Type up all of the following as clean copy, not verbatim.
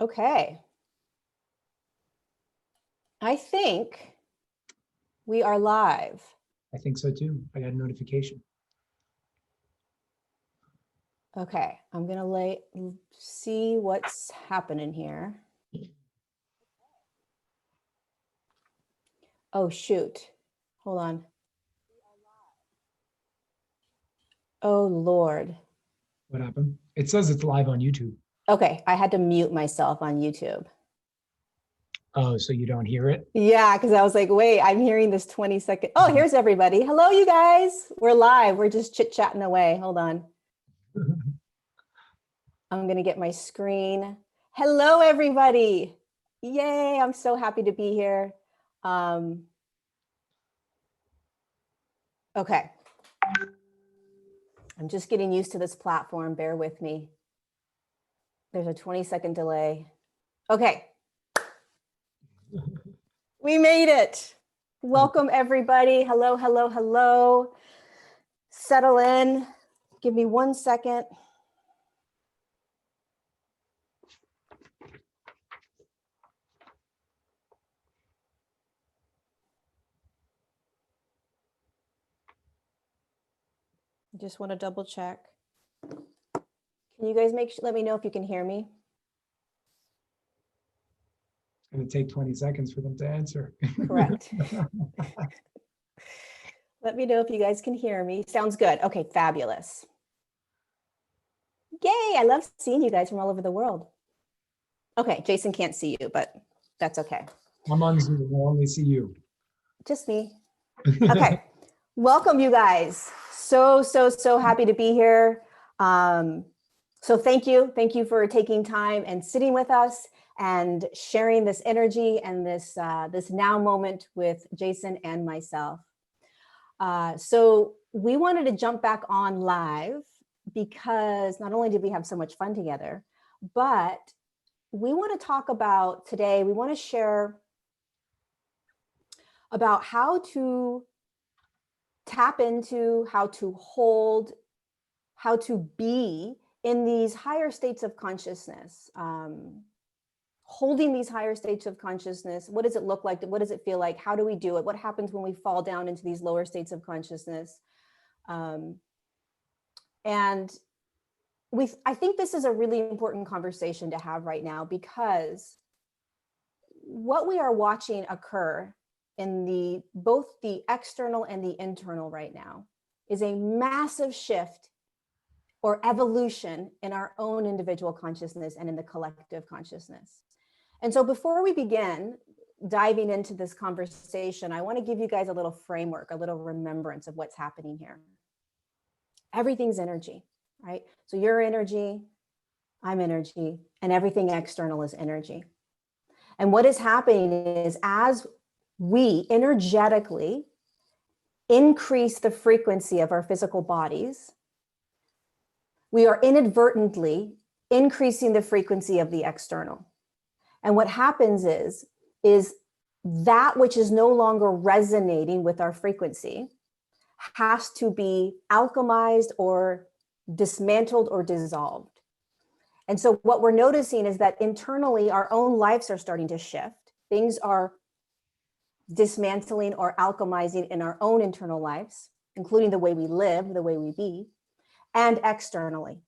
Okay. I think we are live. I think so too. I got a notification. Okay, I'm gonna see what's happening here. Oh shoot, hold on. Oh Lord. What happened? It says it's live on YouTube. Okay, I had to mute myself on YouTube. Oh, so you don't hear it? Yeah, because I was like, wait, I'm hearing this 20-second. Oh, here's everybody. Hello, you guys. We're live. We're just chit-chatting away. Hold on. I'm going to get my screen. Hello, everybody. Yay, I'm so happy to be here. Okay. I'm just getting used to this platform. Bear with me. There's a 20-second delay. Okay. We made it. Welcome, everybody. Hello, hello, hello. Settle in. Give me 1 second. Just want to double check. Can you guys let me know if you can hear me? It's going to take 20 seconds for them to answer. Correct. Let me know if you guys can hear me. Sounds good. Okay, fabulous. Yay, I love seeing you guys from all over the world. Okay, Jason can't see you, but that's okay. I'm on Zoom. We'll only see you. Just me. Okay. Welcome, you guys. So happy to be here. So thank you. Thank you for taking time and sitting with us and sharing this energy and this now moment with Jason and myself. So we wanted to jump back on live because not only did we have so much fun together, but we want to talk about today, we want to share about how to tap into, how to hold, how to be in these higher states of consciousness, holding these higher states of consciousness. What does it look like? What does it feel like? How do we do it? What happens when we fall down into these lower states of consciousness? And I think this is a really important conversation to have right now, because what we are watching occur in both the external and the internal right now is a massive shift or evolution in our own individual consciousness and in the collective consciousness. And so before we begin diving into this conversation, I want to give you guys a little framework, a little remembrance of what's happening here. Everything's energy, right? So you're energy, I'm energy, and everything external is energy. And what is happening is, as we energetically increase the frequency of our physical bodies, we are inadvertently increasing the frequency of the external. And what happens is that which is no longer resonating with our frequency has to be alchemized or dismantled or dissolved. And so what we're noticing is that internally our own lives are starting to shift. Things are dismantling or alchemizing in our own internal lives, including the way we live, the way we be, and externally,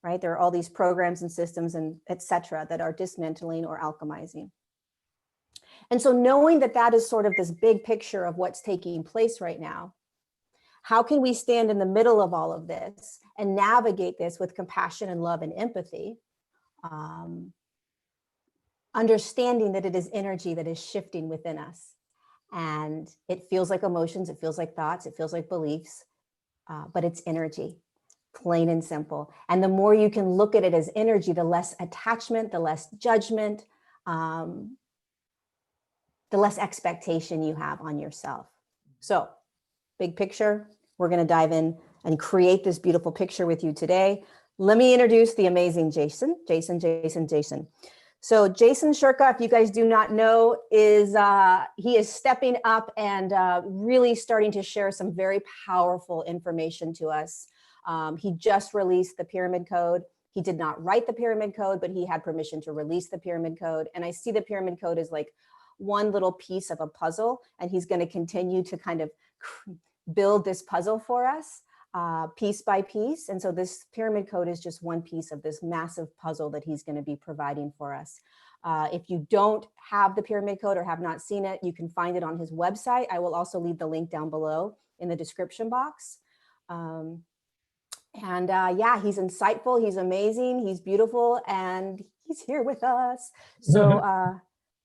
right? There are all these programs and systems and et cetera that are dismantling or alchemizing. And so knowing that that is sort of this big picture of what's taking place right now, how can we stand in the middle of all of this and navigate this with compassion and love and empathy, understanding that it is energy that is shifting within us. And it feels like emotions, it feels like thoughts, it feels like beliefs, but it's energy, plain and simple. And the more you can look at it as energy, the less attachment, the less judgment, the less expectation you have on yourself. So big picture, we're going to dive in and create this beautiful picture with you today. Let me introduce the amazing Jason. So Jason Shurka, if you guys do not know, he is stepping up and really starting to share some very powerful information to us. He just released the Pyramid Code, He did not write the pyramid code, but he had permission to release the pyramid code. And I see the pyramid code as like one little piece of a puzzle, and he's going to continue to kind of build this puzzle for us piece by piece. And so this pyramid code is just one piece of this massive puzzle that he's going to be providing for us. If you don't have the pyramid code or have not seen it, you can find it on his website. I will also leave the link down below in the description box. Yeah, he's insightful, he's amazing, he's beautiful, and he's here with us. So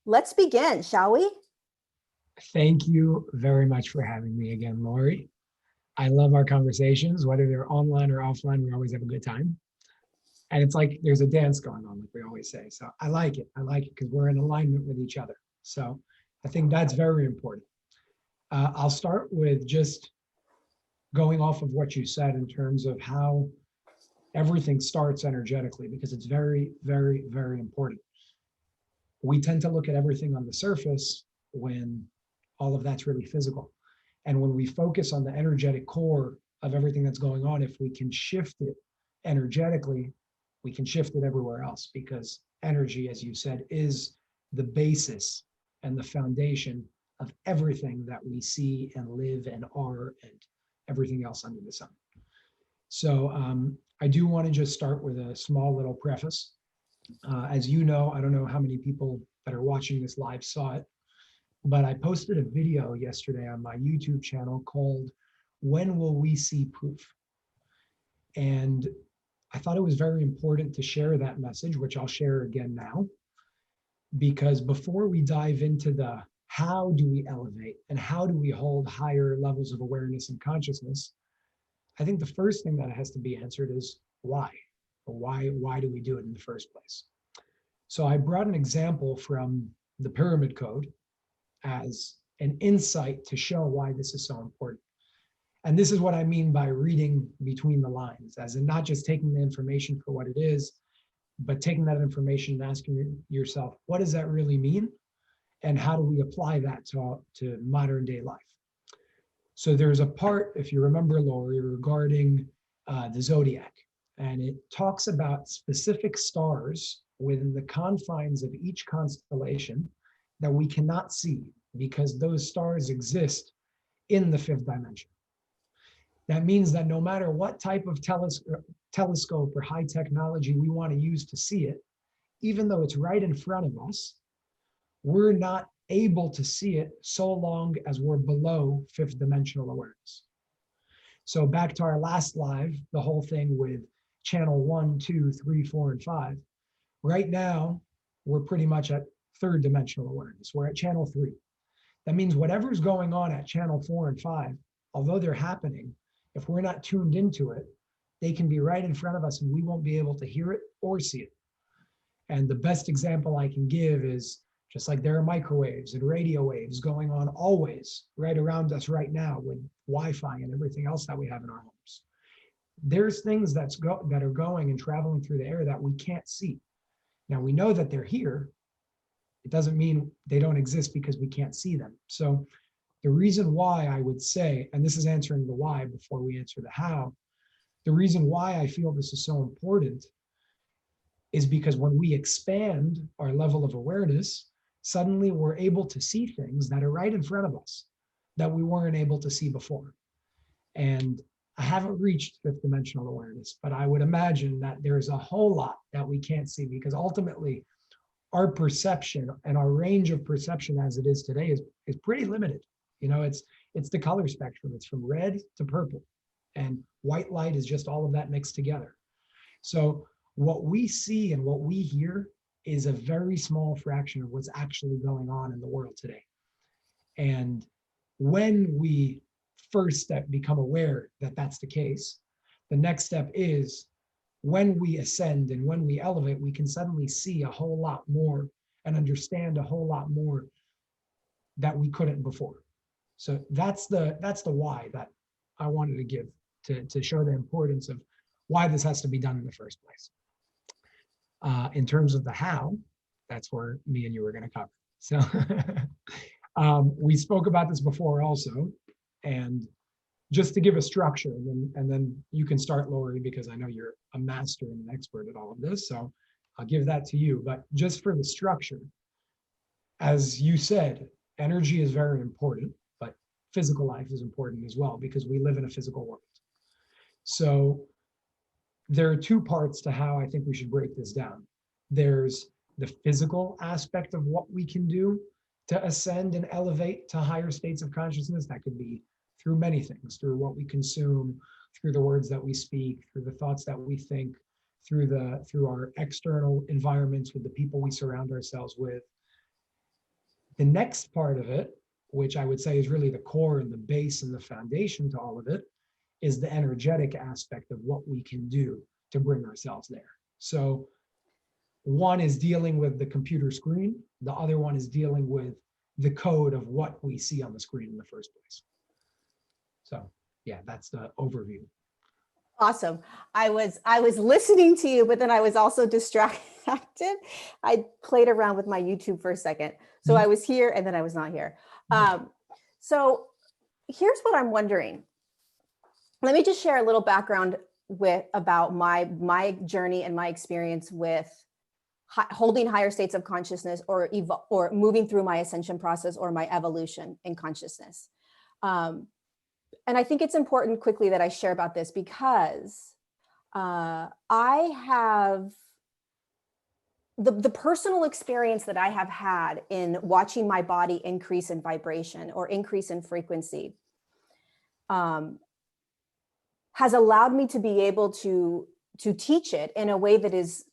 let's begin, shall we? Thank you very much for having me again, Lorie. I love our conversations, whether they're online or offline, we always have a good time. And it's like there's a dance going on, like we always say. So I like it because we're in alignment with each other. So I think that's very important. I'll start with just going off of what you said in terms of how everything starts energetically, because it's very, very, very important. We tend to look at everything on the surface when all of that's really physical. And when we focus on the energetic core of everything that's going on, if we can shift it energetically, we can shift it everywhere else, because energy, as you said, is the basis and the foundation of everything that we see and live and are and everything else under the sun. So I do want to just start with a small little preface. As you know, I don't know how many people that are watching this live saw it, but I posted a video yesterday on my YouTube channel called "When Will We See Proof?" And I thought it was very important to share that message, which I'll share again now, because before we dive into the how do we elevate and how do we hold higher levels of awareness and consciousness, I think the first thing that has to be answered is why? Or why do we do it in the first place? So I brought an example from the pyramid code as an insight to show why this is so important. And this is what I mean by reading between the lines, as in not just taking the information for what it is, but taking that information and asking yourself, what does that really mean? And how do we apply that to modern day life? So there's a part, if you remember, Lorie, regarding the zodiac, and it talks about specific stars within the confines of each constellation that we cannot see because those stars exist in the fifth dimension. That means that no matter what type of telescope or high technology we want to use to see it, even though it's right in front of us, we're not able to see it so long as we're below fifth dimensional awareness. So back to our last live, the whole thing with channel 1, 2, 3, 4, and 5. Right now, we're pretty much at third dimensional awareness. We're at channel 3. That means whatever's going on at channel 4 and 5, although they're happening, if we're not tuned into it, they can be right in front of us and we won't be able to hear it or see it. And the best example I can give is just like there are microwaves and radio waves going on always right around us right now with Wi-Fi and everything else that we have in our homes. There's things that are going and traveling through the air that we can't see. Now we know that they're here. It doesn't mean they don't exist because we can't see them. So the reason why I would say, and this is answering the why before we answer the how, the reason why I feel this is so important is because when we expand our level of awareness, suddenly we're able to see things that are right in front of us that we weren't able to see before. And I haven't reached fifth dimensional awareness, but I would imagine that there's a whole lot that we can't see, because ultimately our perception and our range of perception as it is today is pretty limited. You know, it's the color spectrum. It's from red to purple, and white light is just all of that mixed together. So what we see and what we hear is a very small fraction of what's actually going on in the world today. And when we first step become aware that that's the case, the next step is when we ascend and when we elevate, we can suddenly see a whole lot more and understand a whole lot more that we couldn't before. So that's the why that I wanted to give to show the importance of why this has to be done in the first place. In terms of the how, that's where me and you were going to cover. So we spoke about this before also, and just to give a structure, and then you can start, Lorie, because I know you're a master and an expert at all of this. So I'll give that to you. But just for the structure, as you said, energy is very important, but physical life is important as well because we live in a physical world. So there are two parts to how I think we should break this down. There's the physical aspect of what we can do to ascend and elevate to higher states of consciousness. That could be through many things, through what we consume, through the words that we speak, through the thoughts that we think, through our external environments with the people we surround ourselves with. The next part of it, which I would say is really the core and the base and the foundation to all of it, is the energetic aspect of what we can do to bring ourselves there. So one is dealing with the computer screen. The other one is dealing with the code of what we see on the screen in the first place. So yeah, that's the overview. Awesome. I was listening to you, but then I was also distracted. I played around with my YouTube for a second. So I was here and then I was not here. So here's what I'm wondering. Let me just share a little background about my journey and my experience with holding higher states of consciousness or moving through my ascension process or my evolution in consciousness. And I think it's important quickly that I share about this because I have the personal experience that I have had in watching my body increase in vibration or increase in frequency has allowed me to be able to teach it in a way that is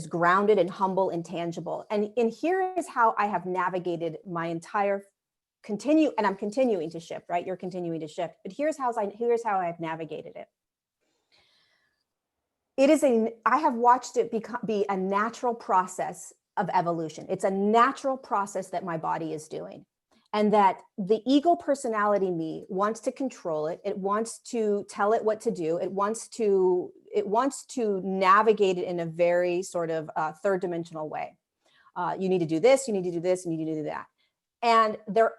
grounded and humble and tangible. And here is how I have navigated my entire and I'm continuing to shift, right? You're continuing to shift, but here's how I've navigated it. I have watched it be a natural process of evolution. It's a natural process that my body is doing. And that the ego personality me wants to control it. It wants to tell it what to do. It wants to navigate it in a very sort of third dimensional way. You need to do this, you need to do this, you need to do that. And there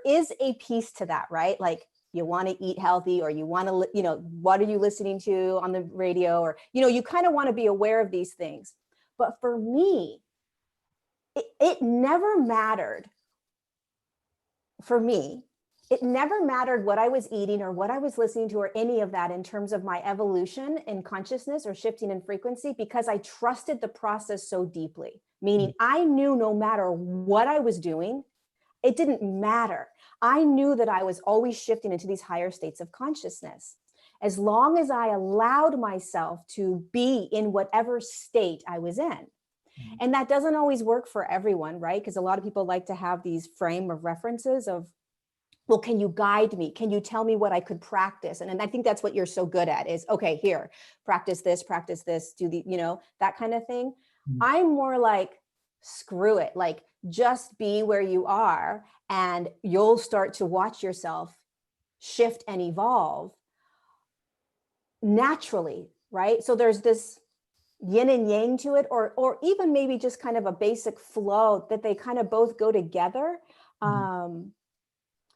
is a piece to that, right? Like you want to eat healthy, or you want to, what are you listening to on the radio? Or, you kind of want to be aware of these things. But for me, it never mattered. For me, it never mattered what I was eating or what I was listening to or any of that in terms of my evolution in consciousness or shifting in frequency, because I trusted the process so deeply. Meaning I knew no matter what I was doing, it didn't matter. I knew that I was always shifting into these higher states of consciousness. As long as I allowed myself to be in whatever state I was in. And that doesn't always work for everyone, right? Because a lot of people like to have these frame of references of, well, can you guide me? Can you tell me what I could practice? And I think that's what you're so good at is, okay, here, practice this, do the, that kind of thing. I'm more like, screw it. Like, just be where you are and you'll start to watch yourself shift and evolve naturally, right? So there's this yin and yang to it, or even maybe just kind of a basic flow that they kind of both go together.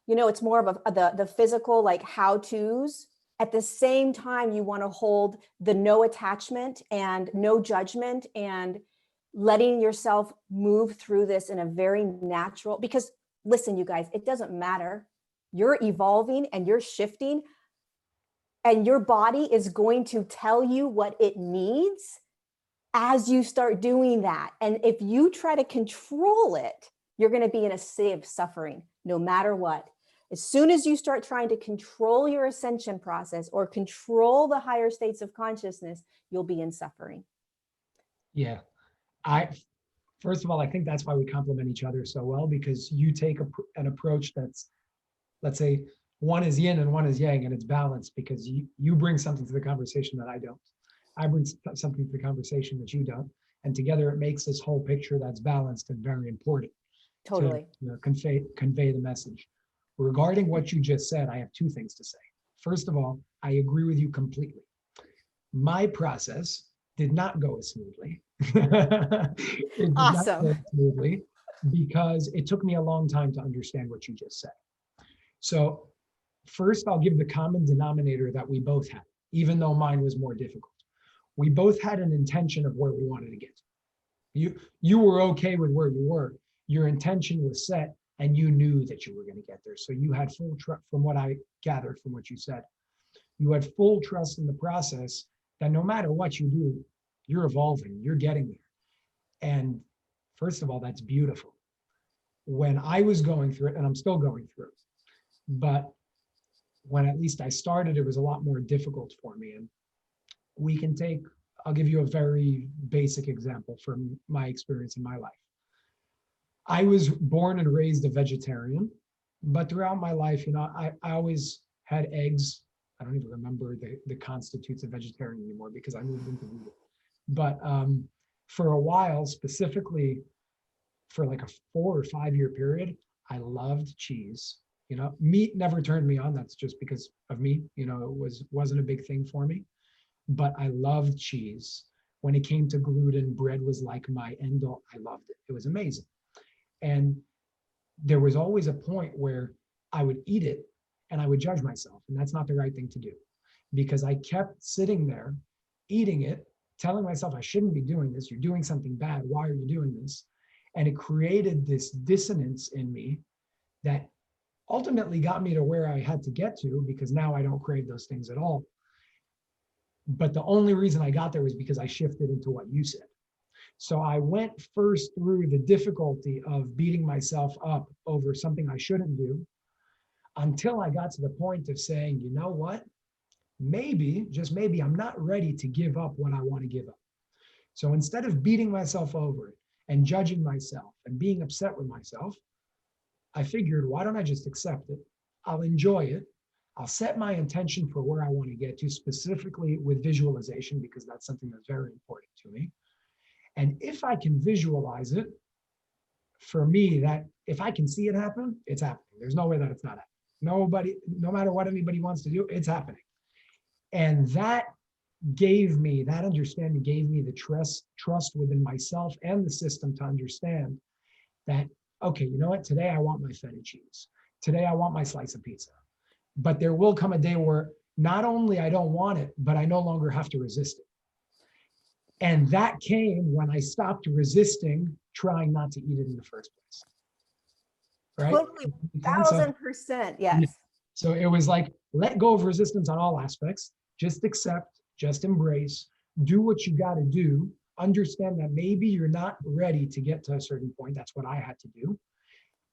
It's more of the physical, like how-tos. At the same time, you want to hold the no attachment and no judgment and letting yourself move through this in a very natural, because listen, you guys, it doesn't matter. You're evolving and you're shifting, and your body is going to tell you what it needs as you start doing that. And if you try to control it, you're going to be in a state of suffering, no matter what. As soon as you start trying to control your ascension process or control the higher states of consciousness, you'll be in suffering. Yeah. First of all, I think that's why we complement each other so well, because you take an approach that's, let's say, one is yin and one is yang, and it's balanced because you bring something to the conversation that I don't. I bring something to the conversation that you don't. And together it makes this whole picture that's balanced and very important. Totally. To convey the message. Regarding what you just said, I have two things to say. First of all, I agree with you completely. My process did not go as smoothly. It did awesome. not go as smoothly because it took me a long time to understand what you just said. So first I'll give the common denominator that we both had, even though mine was more difficult. We both had an intention of where we wanted to get to. You were okay with where you were. Your intention was set and you knew that you were going to get there. So you had full trust, from what I gathered from what you said, you had full trust in the process that no matter what you do, you're evolving, you're getting there. And first of all, that's beautiful. When I was going through it, and I'm still going through it, but when at least I started, it was a lot more difficult for me. And we can take, I'll give you a very basic example from my experience in my life. I was born and raised a vegetarian, but throughout my life, I always had eggs. I don't even remember the constitutes of vegetarian anymore because I moved into vegan. But for a while, specifically for like a 4 or 5 year period, I loved cheese. Meat never turned me on. That's just because of me. It wasn't a big thing for me. But I loved cheese. When it came to gluten, bread was like my end all. I loved it. It was amazing. And there was always a point where I would eat it and I would judge myself. And that's not the right thing to do, because I kept sitting there eating it, telling myself I shouldn't be doing this. You're doing something bad. Why are you doing this? And it created this dissonance in me that ultimately got me to where I had to get to, because now I don't crave those things at all. But the only reason I got there was because I shifted into what you said. So I went first through the difficulty of beating myself up over something I shouldn't do, until I got to the point of saying, you know what? Maybe, just maybe, I'm not ready to give up what I want to give up. So instead of beating myself over it and judging myself and being upset with myself, I figured, why don't I just accept it? I'll enjoy it. I'll set my intention for where I want to get to, specifically with visualization, because that's something that's very important to me. And if I can visualize it, for me, that if I can see it happen, it's happening. There's no way that it's not happening. Nobody, no matter what anybody wants to do, it's happening. And that understanding gave me the trust within myself and the system to understand that, okay, you know what? Today I want my feta cheese. Today I want my slice of pizza. But there will come a day where not only I don't want it, but I no longer have to resist it. And that came when I stopped resisting trying not to eat it in the first place. Right? Totally, 1000%, yes. So it was like, let go of resistance on all aspects, just accept, just embrace, do what you got to do, understand that maybe you're not ready to get to a certain point. That's what I had to do.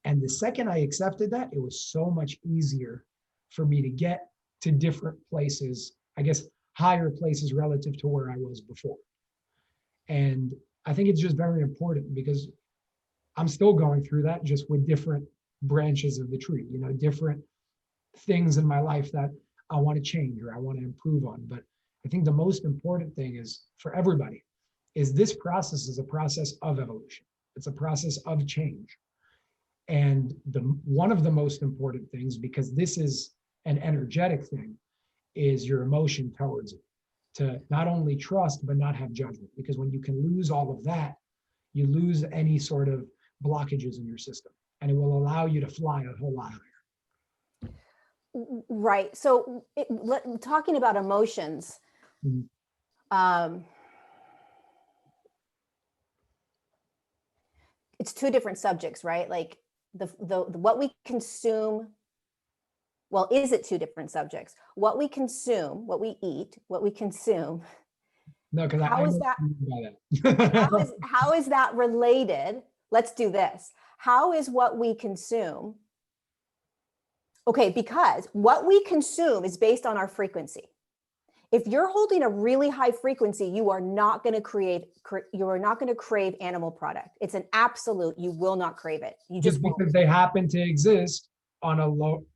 And the second I accepted that, it was so much easier for me to get to different places, I guess higher places relative to where I was before. And I think it's just very important, because I'm still going through that, just with different branches of the tree, different things in my life that I want to change or I want to improve on. But I think the most important thing is, for everybody, is this process is a process of evolution. It's a process of change. And one of the most important things, because this is an energetic thing, is your emotion towards it. To not only trust, but not have judgment. Because when you can lose all of that, you lose any sort of blockages in your system. And it will allow you to fly a whole lot higher. Right. So talking about emotions, it's two different subjects, right? Like the what we consume. Well, is it two different subjects? What we consume, what we eat, what we consume. No, because how is that related? Let's do this. How is what we consume? Okay, because what we consume is based on our frequency. If you're holding a really high frequency, you are not going to crave animal product. It's an absolute. You will not crave it. You just because won't. They happen to exist on a low,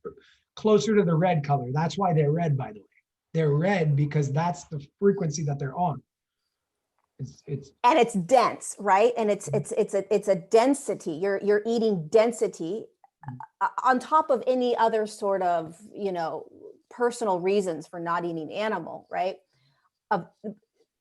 closer to the red color. That's why they're red, by the way. They're red because that's the frequency that they're on. And it's dense, right? And it's a density. You're eating density on top of any other sort of, personal reasons for not eating animal, right?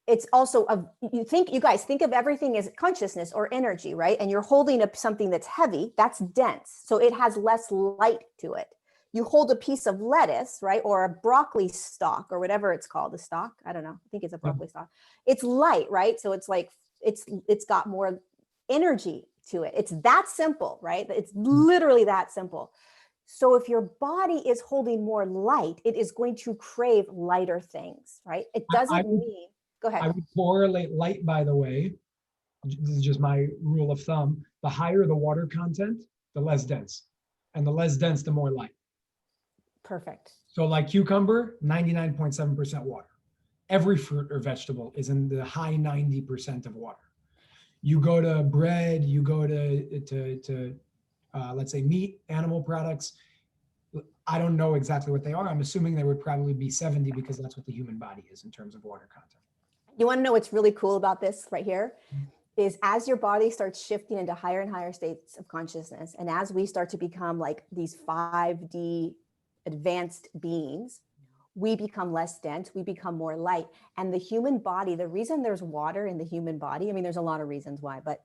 It's also you guys think of everything as consciousness or energy, right? And you're holding up something that's heavy, that's dense. So it has less light to it. you hold a piece of lettuce, right? Or a broccoli stalk or whatever it's called, a stalk. I don't know. I think it's a broccoli stalk. It's light, right? So it's like, it's got more energy to it. It's that simple, right? It's literally that simple. So if your body is holding more light, it is going to crave lighter things, right? It doesn't mean, go ahead. I would correlate light, by the way, this is just my rule of thumb, the higher the water content, the less dense. And the less dense, the more light. Perfect. So like cucumber, 99.7% water. Every fruit or vegetable is in the high 90% of water. You go to bread, you go to let's say meat, animal products. I don't know exactly what they are. I'm assuming they would probably be 70 because that's what the human body is in terms of water content. You want to know what's really cool about this right here? Is as your body starts shifting into higher and higher states of consciousness, and as we start to become like these 5D advanced beings, we become less dense, we become more light. And the human body, the reason there's water in the human body, I mean, there's a lot of reasons why, but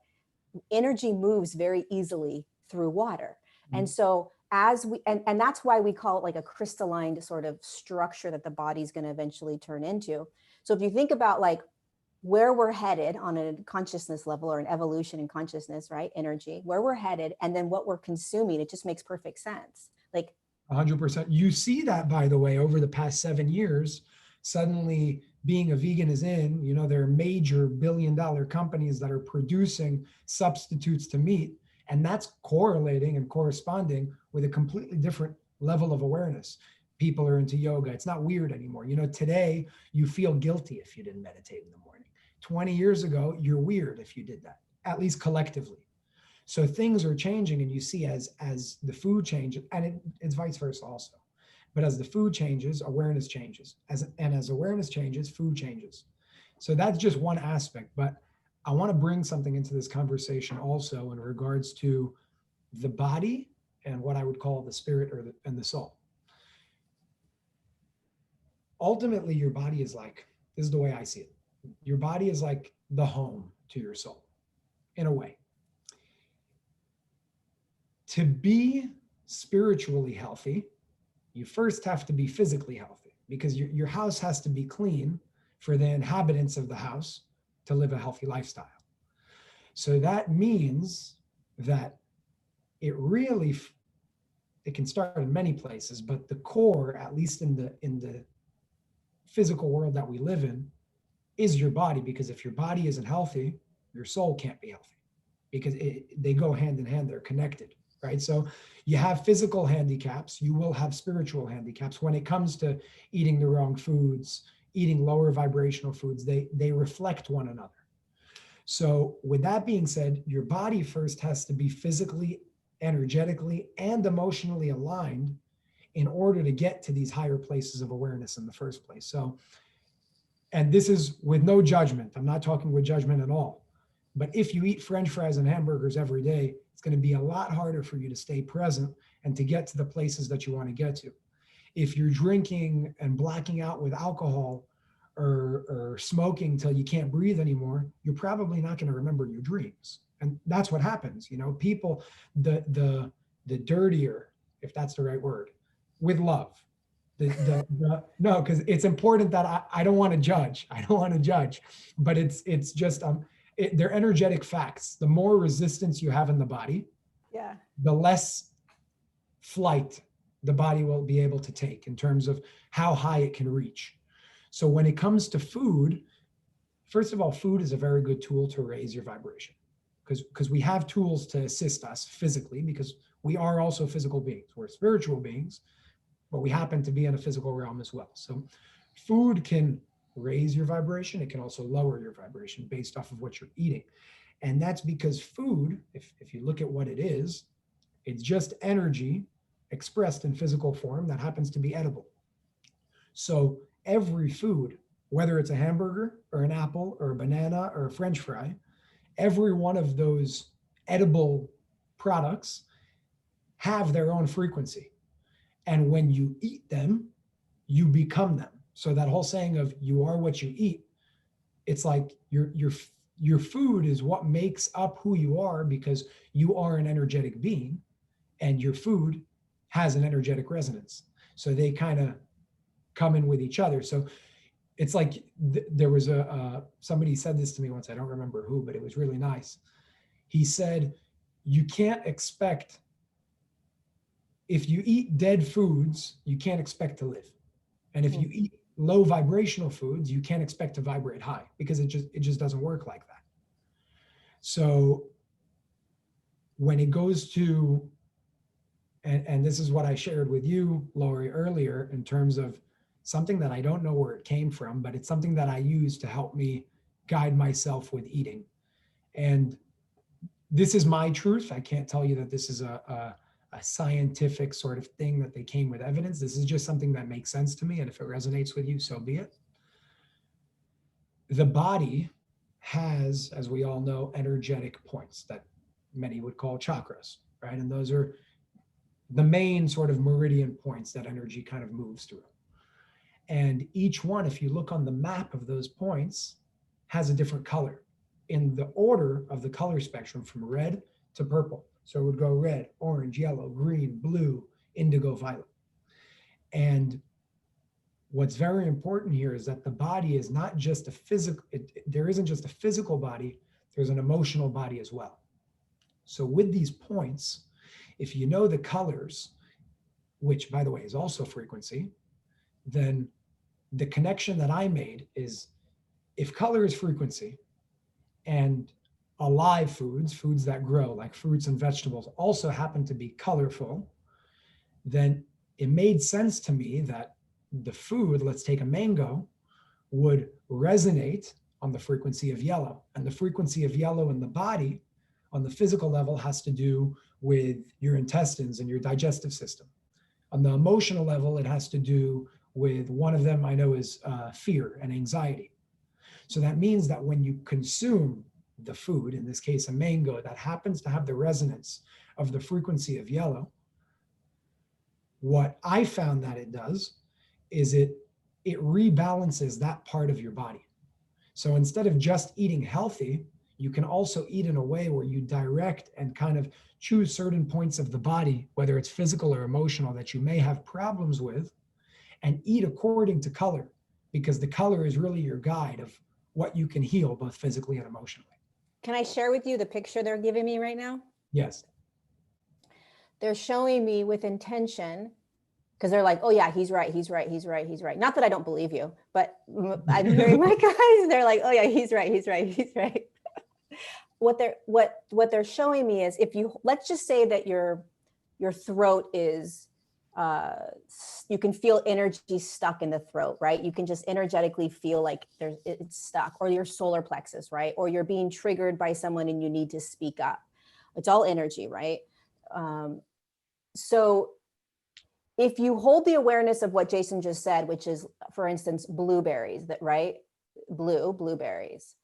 energy moves very easily through water. And so as we, and that's why we call it like a crystalline sort of structure that the body's going to eventually turn into. So if you think about like where we're headed on a consciousness level or an evolution in consciousness, right? Energy, where we're headed, and then what we're consuming, it just makes perfect sense. Like 100%. You see that, by the way, over the past 7 years, suddenly being a vegan is in, you know, there are major billion-dollar companies that are producing substitutes to meat, and that's correlating and corresponding with a completely different level of awareness. People are into yoga. It's not weird anymore. You know, today you feel guilty if you didn't meditate in the morning. 20 years ago, you're weird if you did that, at least collectively. So things are changing, and you see as the food changes, and it's vice versa also. But as the food changes, awareness changes. As awareness changes, food changes. So that's just one aspect. But I want to bring something into this conversation also in regards to the body and what I would call the spirit and the soul. Ultimately, your body is like, this is the way I see it. Your body is like the home to your soul, in a way. To be spiritually healthy, you first have to be physically healthy, because your house has to be clean for the inhabitants of the house to live a healthy lifestyle. So that means that it can start in many places, but the core, at least in the physical world that we live in, is your body. Because if your body isn't healthy, your soul can't be healthy, because they go hand in hand, they're connected. Right? So you have physical handicaps, you will have spiritual handicaps. When it comes to eating the wrong foods, eating lower vibrational foods, they reflect one another. So with that being said, your body first has to be physically, energetically, and emotionally aligned in order to get to these higher places of awareness in the first place. So, and this is with no judgment. I'm not talking with judgment at all. But if you eat French fries and hamburgers every day, it's going to be a lot harder for you to stay present and to get to the places that you want to get to. If you're drinking and blacking out with alcohol or smoking till you can't breathe anymore, you're probably not going to remember your dreams. And that's what happens. You know, people, the dirtier, if that's the right word, with love. No, because it's important that I don't want to judge. I don't want to judge, but it's just they're energetic facts. The more resistance you have in the body, the less flight the body will be able to take in terms of how high it can reach. So when it comes to food, first of all, food is a very good tool to raise your vibration, because we have tools to assist us physically, because we are also physical beings. We're spiritual beings, but we happen to be in a physical realm as well. So food can raise your vibration. It can also lower your vibration based off of what you're eating. And that's because food, if you look at what it is, it's just energy expressed in physical form that happens to be edible. So every food, whether it's a hamburger or an apple or a banana or a French fry, every one of those edible products have their own frequency. And when you eat them, you become them. So that whole saying of you are what you eat, it's like your food is what makes up who you are, because you are an energetic being, and your food has an energetic resonance. So they kind of come in with each other. So it's like there was somebody said this to me once, I don't remember who, but it was really nice. He said, you can't expect, if you eat dead foods, you can't expect to live. And if you eat low vibrational foods, you can't expect to vibrate high, because it just doesn't work like that. So when it goes to, and this is what I shared with you, Lorie, earlier, in terms of something that I don't know where it came from, but it's something that I use to help me guide myself with eating. And this is my truth. I can't tell you that this is a scientific sort of thing that they came with evidence. This is just something that makes sense to me. And if it resonates with you, so be it. The body has, as we all know, energetic points that many would call chakras, right? And those are the main sort of meridian points that energy kind of moves through. And each one, if you look on the map of those points, has a different color in the order of the color spectrum from red to purple. So it would go red, orange, yellow, green, blue, indigo, violet. And what's very important here is that the body is not just a physical, there isn't just a physical body, there's an emotional body as well. So with these points, if you know the colors, which by the way is also frequency, then the connection that I made is, if color is frequency and alive foods that grow like fruits and vegetables also happen to be colorful, then it made sense to me that the food, let's take a mango, would resonate on the frequency of yellow. And the frequency of yellow in the body on the physical level has to do with your intestines and your digestive system. On the emotional level, it has to do with, one of them I know is fear and anxiety. So that means that when you consume the food, in this case a mango, that happens to have the resonance of the frequency of yellow, what I found that it does is it rebalances that part of your body. So instead of just eating healthy, you can also eat in a way where you direct and kind of choose certain points of the body, whether it's physical or emotional, that you may have problems with, and eat according to color, because the color is really your guide of what you can heal both physically and emotionally. Can I share with you the picture they're giving me right now? Yes. They're showing me with intention, because they're like, oh yeah, he's right. Not that I don't believe you, but I'm hearing my guys, they're like, oh yeah, he's right. What they're showing me is, if you, let's just say that your throat is, you can feel energy stuck in the throat, right? You can just energetically feel like it's stuck, or your solar plexus, right? Or you're being triggered by someone and you need to speak up. It's all energy, right? So if you hold the awareness of what Jason just said, which is, for instance, blueberries, that, right? Blueberries.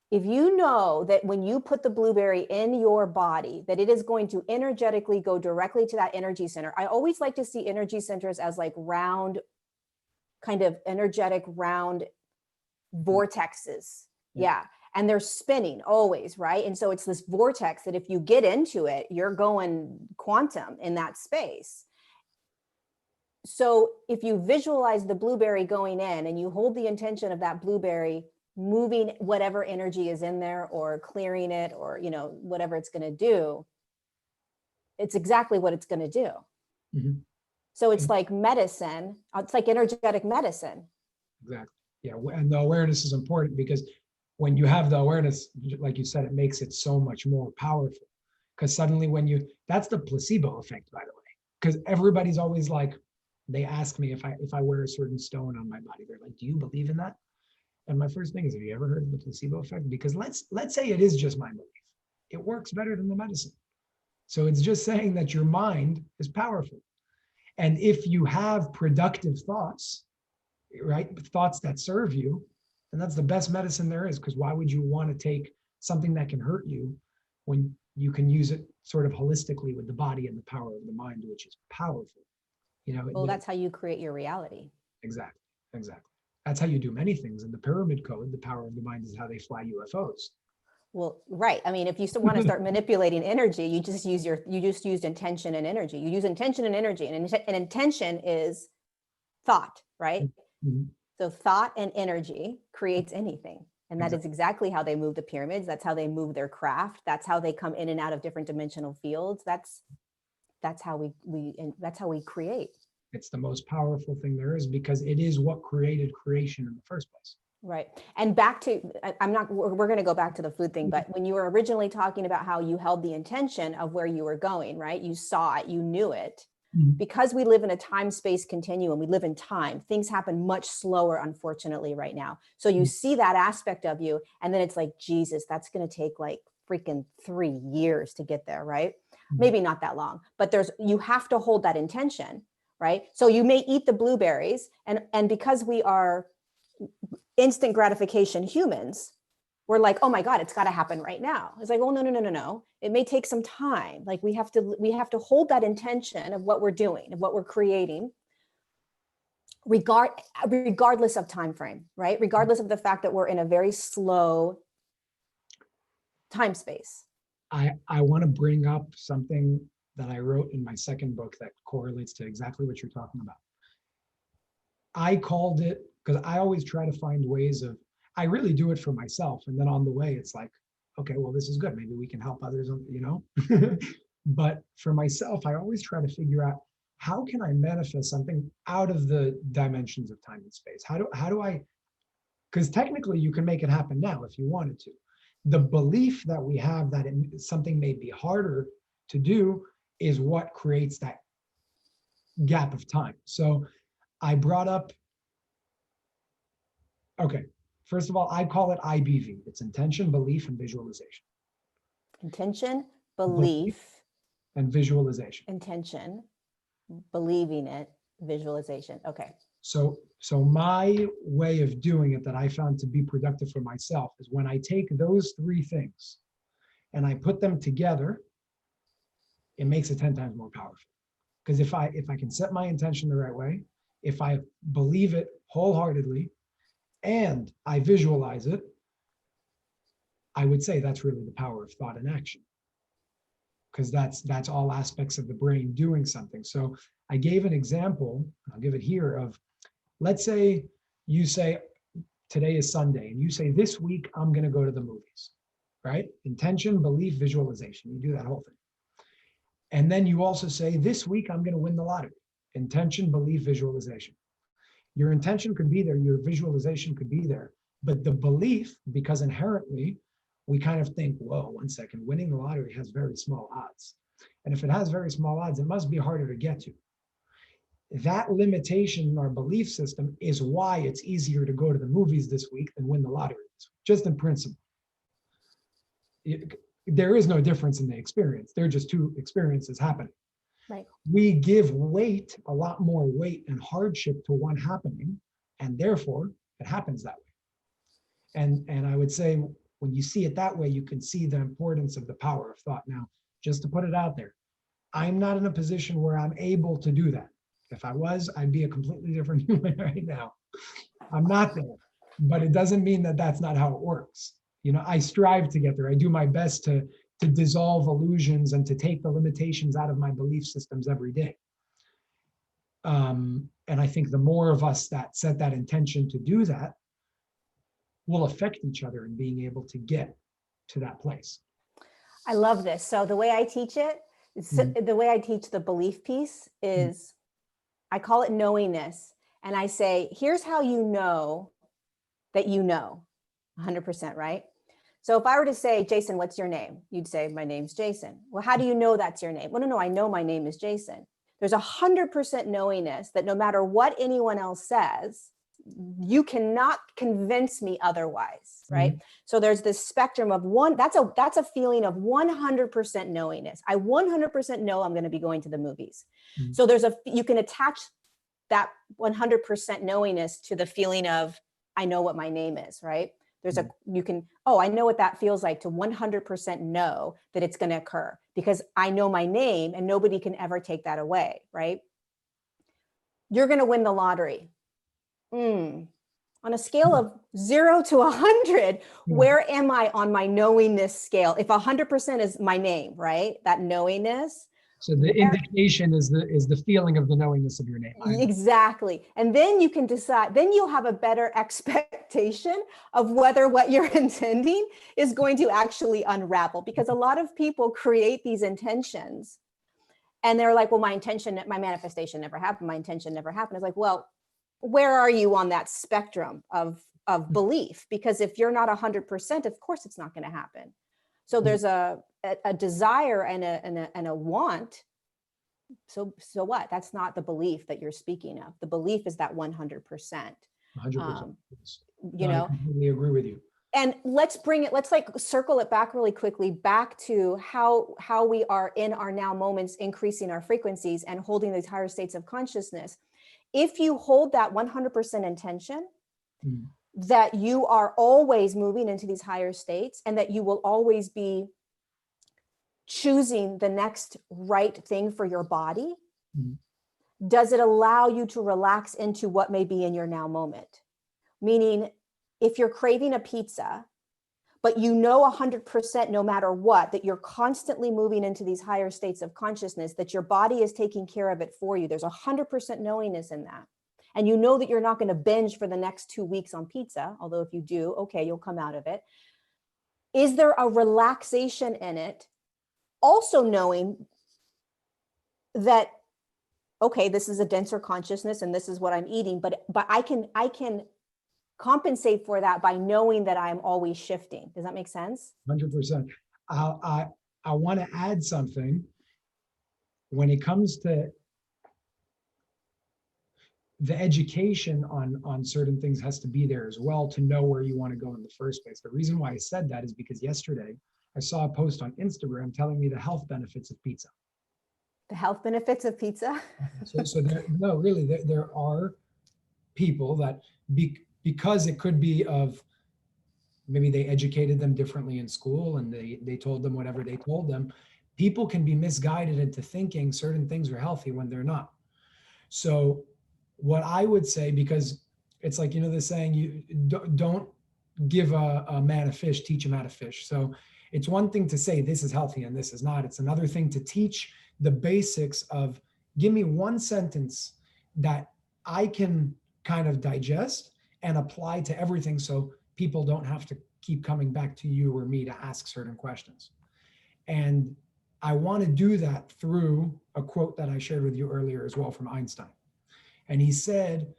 If you know that when you put the blueberry in your body, that it is going to energetically go directly to that energy center. I always like to see energy centers as like round, kind of energetic round vortexes. Yeah. And they're spinning always, right? And so it's this vortex that if you get into it, you're going quantum in that space. So if you visualize the blueberry going in and you hold the intention of that blueberry moving whatever energy is in there, or clearing it, or, you know, whatever it's going to do, it's exactly what it's going to do. Mm-hmm. So it's like medicine. It's like energetic medicine. Exactly. Yeah. And the awareness is important, because when you have the awareness, like you said, it makes it so much more powerful. Because suddenly that's the placebo effect, by the way, because everybody's always like, they ask me if I wear a certain stone on my body, they're like, do you believe in that? And my first thing is, have you ever heard of the placebo effect? Because let's say it is just my belief. It works better than the medicine. So it's just saying that your mind is powerful. And if you have productive thoughts, right, thoughts that serve you, and that's the best medicine there is, because why would you want to take something that can hurt you when you can use it sort of holistically with the body and the power of the mind, which is powerful. You know, well, that's how you create your reality. Exactly. That's how you do many things. In the pyramid code, the power of the mind is how they fly UFOs. Well, right. I mean, if you want to start manipulating energy, you just used intention and energy. You use intention and energy, and intention is thought, right? Mhm. So thought and energy creates anything. And that is Exactly. exactly how they move the pyramids. That's how they move their craft. That's how they come in and out of different dimensional fields. That's how that's how we create. It's the most powerful thing there is because it is what created creation in the first place. Right. And back to, I'm not, we're going to go back to the food thing, but when you were originally talking about how you held the intention of where you were going, right? You saw it, you knew it. Mhm. Because we live in a time-space continuum, we live in time, things happen much slower, unfortunately, right now. So you see that aspect of you, and then it's like, Jesus, that's going to take like freaking 3 years to get there, right? Maybe not that long, but you have to hold that intention, right? So you may eat the blueberries, and because we are instant gratification humans, we're like, oh my God, it's got to happen right now. It's like, oh, no. It may take some time. Like we have to hold that intention of what we're doing, of what we're creating, regardless of time frame, right? Regardless of the fact that we're in a very slow time space. I want to bring up something that I wrote in my second book that correlates to exactly what you're talking about. I called it, because I always try to find ways of, I really do it for myself. And then on the way, it's like, okay, well, this is good. Maybe we can help others, you know? But for myself, I always try to figure out how can I manifest something out of the dimensions of time and space? How do I, because technically you can make it happen now if you wanted to. The belief that we have that something may be harder to do is what creates that gap of time. So I brought up, okay, first of all, I call it IBV. It's intention, belief, and visualization. Intention, Belief belief, and visualization. intention, believing it, visualization. Okay. So my way of doing it that I found to be productive for myself is when I take those three things and I put them together, it makes it 10 times more powerful. Because if I can set my intention the right way, if I believe it wholeheartedly and I visualize it, I would say that's really the power of thought and action. Because that's all aspects of the brain doing something. So I gave an example, I'll give it here, of let's say you say today is Sunday and you say this week I'm going to go to the movies, right? Intention, belief, visualization. You do that whole thing. And then you also say this week I'm going to win the lottery. Intention, belief, visualization. Your intention could be there, your visualization could be there, but the belief, because inherently we kind of think, whoa, 1 second, winning the lottery has very small odds. And if it has very small odds, it must be harder to get to. That limitation in our belief system is why it's easier to go to the movies this week than win the lottery, just in principle. There is no difference in the experience. They're just two experiences happening. Right. We give weight, a lot more weight and hardship to one happening, and therefore it happens that way. And I would say when you see it that way, you can see the importance of the power of thought. Now, just to put it out there, I'm not in a position where I'm able to do that. If I was, I'd be a completely different human right now. I'm not there, but it doesn't mean that that's not how it works. You know, I strive to get there. I do my best to dissolve illusions and to take the limitations out of my belief systems every day. And I think the more of us that set that intention to do that will affect each other in being able to get to that place. I love this. So the way I teach it, the way I teach the belief piece is I call it knowingness. And I say, here's how you know that you know 100%, right? So if I were to say, Jason, what's your name? You'd say, my name's Jason. Well, how do you know that's your name? Well, no, I know my name is Jason. There's 100% knowingness that no matter what anyone else says, you cannot convince me otherwise, right? So there's this spectrum of one, that's a feeling of 100% knowingness. I 100% know I'm going to be going to the movies. So you can attach that 100% knowingness to the feeling of, I know what my name is, right? I know what that feels like to 100% know that it's going to occur because I know my name and nobody can ever take that away, right? You're going to win the lottery. On a scale of 0 to 100, Yeah. where am I on my knowingness scale? If 100% is my name, right? That knowingness. So the indication is the feeling of the knowingness of your name. Exactly. And then you can decide, then you'll have a better expectation of whether what you're intending is going to actually unravel. Because a lot of people create these intentions and they're like, well, my intention, my manifestation never happened. My intention never happened. It's like, well, where are you on that spectrum of belief? Because if you're not 100%, of course it's not going to happen. So there's a desire and a want. So what? That's not the belief that you're speaking of. The belief is that 100%. 100%. You know, I completely agree with you. And let's like circle it back really quickly back to how we are in our now moments, increasing our frequencies and holding these higher states of consciousness. If you hold that 100% intention, that you are always moving into these higher states and that you will always be choosing the next right thing for your body, does it allow you to relax into what may be in your now moment? Meaning, if you're craving a pizza, but you know 100% no matter what, that you're constantly moving into these higher states of consciousness, that your body is taking care of it for you. There's 100% knowingness in that. And you know that you're not going to binge for the next 2 weeks on pizza, although if you do, okay, you'll come out of it. Is there a relaxation in it? Also knowing that, okay, this is a denser consciousness and this is what I'm eating, but I can compensate for that by knowing that I'm always shifting. Does that make sense? 100%. I want to add something. When it comes to the education on certain things has to be there as well to know where you want to go in the first place. The reason why I said that is because yesterday I saw a post on Instagram telling me the health benefits of pizza. The health benefits of pizza? So there are people that because it could be of maybe they educated them differently in school and they told them whatever they told them. People can be misguided into thinking certain things are healthy when they're not. So what I would say, because it's like, you know, the saying, you don't give a man a fish, teach him how to fish. So it's one thing to say this is healthy and this is not. It's another thing to teach the basics of, give me one sentence that I can kind of digest and apply to everything so people don't have to keep coming back to you or me to ask certain questions. And I want to do that through a quote that I shared with you earlier as well from Einstein. And he said,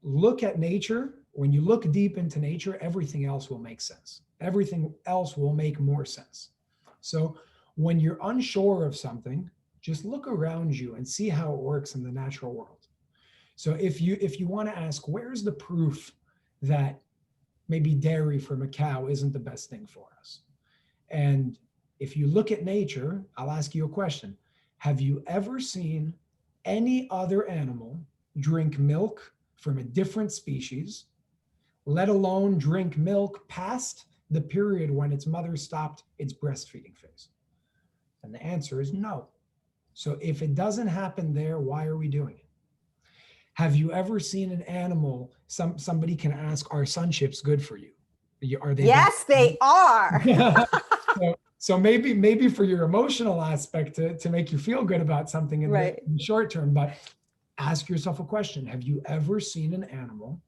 look at nature. When you look deep into nature, everything else will make sense. Everything else will make more sense. So when you're unsure of something, just look around you and see how it works in the natural world. So if you want to ask, where's the proof that maybe dairy from a cow isn't the best thing for us? And if you look at nature, I'll ask you a question. Have you ever seen any other animal drink milk from a different species, let alone drink milk past the period when its mother stopped its breastfeeding phase? And the answer is no. So if it doesn't happen there, why are we doing it? Have you ever seen an animal, somebody can ask, are sun chips good for you? Are they? Yes, they are. So maybe for your emotional aspect to make you feel good about something in the short term, but ask yourself a question. Have you ever seen an animal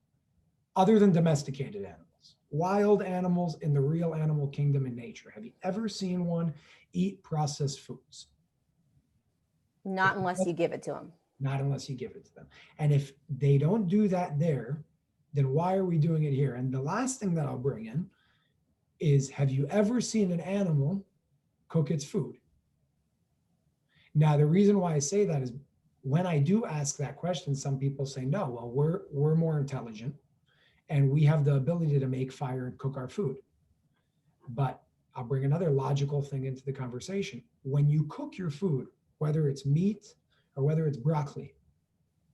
other than domesticated animals, wild animals in the real animal kingdom in nature? Have you ever seen one eat processed foods? Not unless you give it to them. Not unless you give it to them. And if they don't do that there, then why are we doing it here? And the last thing that I'll bring in is, have you ever seen an animal cook its food? Now, the reason why I say that is when I do ask that question, some people say, no, well, we're more intelligent and we have the ability to make fire and cook our food. But I'll bring another logical thing into the conversation. When you cook your food, whether it's meat or whether it's broccoli,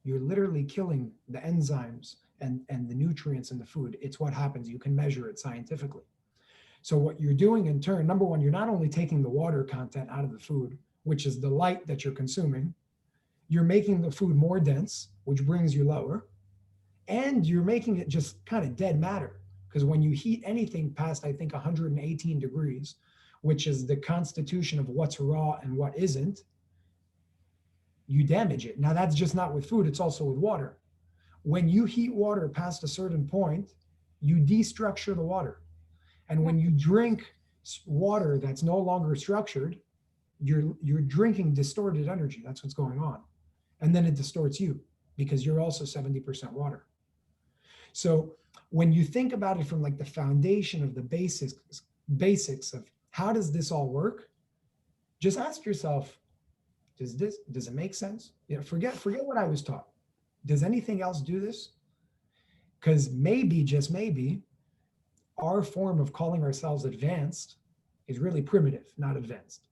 you're literally killing the enzymes and the nutrients in the food. It's what happens. You can measure it scientifically. So what you're doing in turn, number one, you're not only taking the water content out of the food, which is the light that you're consuming, you're making the food more dense, which brings you lower. and you're making it just kind of dead matter. Because when you heat anything past, I think, 118 degrees, which is the constitution of what's raw and what isn't, you damage it. Now, that's just not with food, it's also with water. When you heat water past a certain point, you destructure the water. And when you drink water that's no longer structured, you're drinking distorted energy. That's what's going on. And then it distorts you because you're also 70% water. So when you think about it from like the foundation of the basics of how does this all work, just ask yourself, does it make sense? You know, forget what I was taught. Does anything else do this? Because maybe, just maybe, our form of calling ourselves advanced is really primitive, not advanced.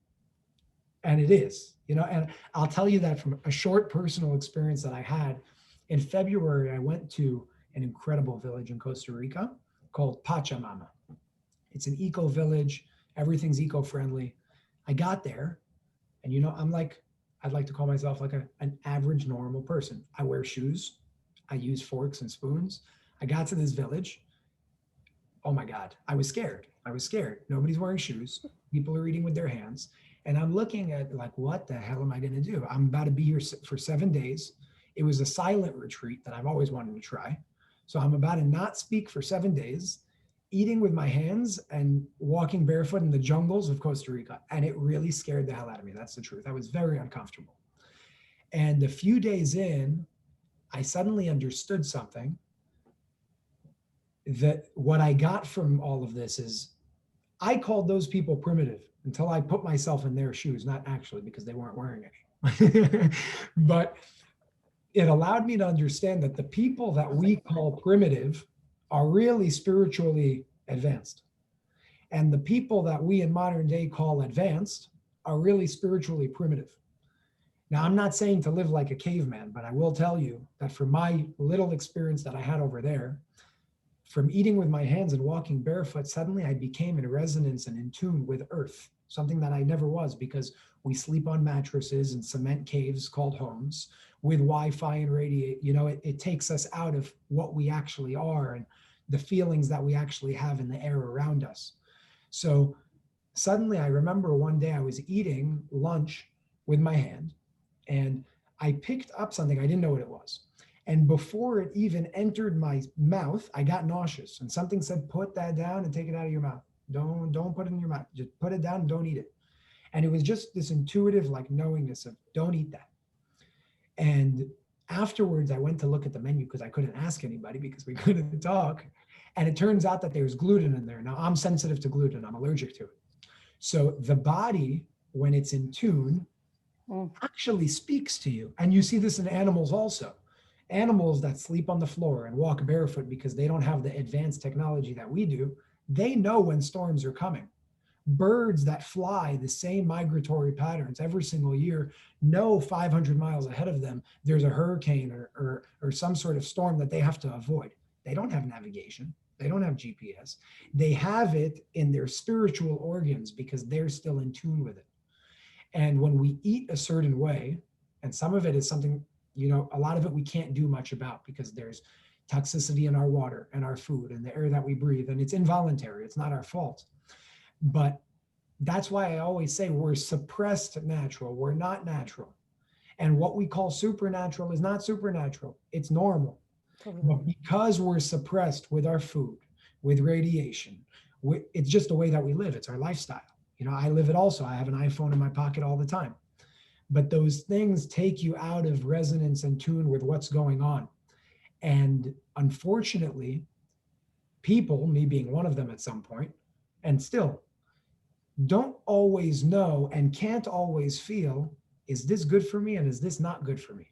And it is, you know, and I'll tell you that from a short personal experience that I had. In February, I went to an incredible village in Costa Rica called Pachamama. It's an eco village. Everything's eco-friendly. I got there and, you know, I'd like to call myself like an average normal person. I wear shoes. I use forks and spoons. I got to this village. Oh my God, I was scared. Nobody's wearing shoes. People are eating with their hands. And I'm looking at like, what the hell am I going to do? I'm about to be here for 7 days. It was a silent retreat that I've always wanted to try. So I'm about to not speak for 7 days, eating with my hands and walking barefoot in the jungles of Costa Rica. And it really scared the hell out of me. That's the truth. I was very uncomfortable. And a few days in, I suddenly understood something, that what I got from all of this is I called those people primitive until I put myself in their shoes, not actually because they weren't wearing any. But it allowed me to understand that the people that we call primitive are really spiritually advanced. And the people that we in modern day call advanced are really spiritually primitive. Now, I'm not saying to live like a caveman, but I will tell you that from my little experience that I had over there, from eating with my hands and walking barefoot, suddenly I became in resonance and in tune with earth, something that I never was, because we sleep on mattresses and cement caves called homes with Wi-Fi and radiate. You know, it takes us out of what we actually are and the feelings that we actually have in the air around us. So suddenly I remember one day I was eating lunch with my hand and I picked up something. I didn't know what it was. And before it even entered my mouth, I got nauseous. And something said, put that down and take it out of your mouth. Don't put it in your mouth. Just put it down and don't eat it. And it was just this intuitive like knowingness of don't eat that. And afterwards, I went to look at the menu because I couldn't ask anybody because we couldn't talk. And it turns out that there's gluten in there. Now, I'm sensitive to gluten. I'm allergic to it. So the body, when it's in tune, actually speaks to you. And you see this in animals also. Animals that sleep on the floor and walk barefoot because they don't have the advanced technology that we do, they know when storms are coming. Birds that fly the same migratory patterns every single year know 500 miles ahead of them there's a hurricane or some sort of storm that they have to avoid. They don't have navigation. They don't have GPS. They have it in their spiritual organs because they're still in tune with it. And when we eat a certain way, and some of it is something, you know, a lot of it we can't do much about because there's toxicity in our water and our food and the air that we breathe, and it's involuntary. It's not our fault. But that's why I always say we're suppressed natural. We're not natural. And what we call supernatural is not supernatural. It's normal. But because we're suppressed with our food, with radiation, it's just the way that we live. It's our lifestyle. You know, I live it also. I have an iPhone in my pocket all the time. But those things take you out of resonance and tune with what's going on. And unfortunately, people, me being one of them at some point, and still don't always know and can't always feel, is this good for me and is this not good for me?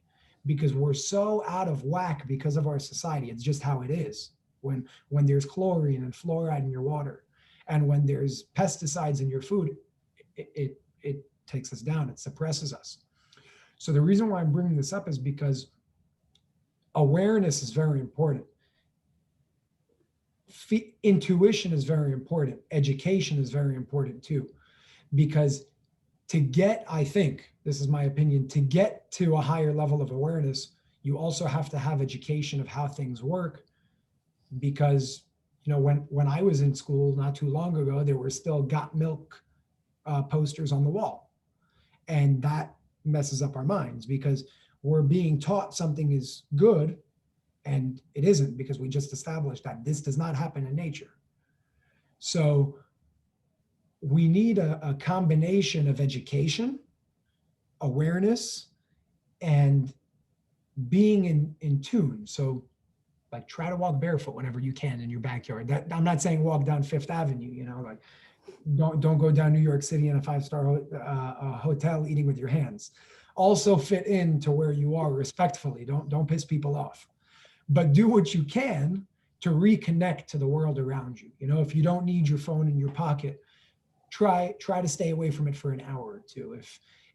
Because we're so out of whack because of our society. It's just how it is. When there's chlorine and fluoride in your water, and when there's pesticides in your food, it takes us down, it suppresses us. So the reason why I'm bringing this up is because awareness is very important. Intuition is very important. Education is very important too, because to get, I think, this is my opinion, to get to a higher level of awareness, you also have to have education of how things work, because when I was in school not too long ago, there were still got milk posters on the wall, and that messes up our minds because we're being taught something is good and it isn't, because we just established that this does not happen in nature. So we need a combination of education, awareness, and being in tune. So like try to walk barefoot whenever you can in your backyard. That, I'm not saying walk down Fifth Avenue, like don't go down New York City in a 5-star hotel eating with your hands. Also fit into where you are respectfully. Don't piss people off, but do what you can to reconnect to the world around you. If you don't need your phone in your pocket, try to stay away from it for an hour or two.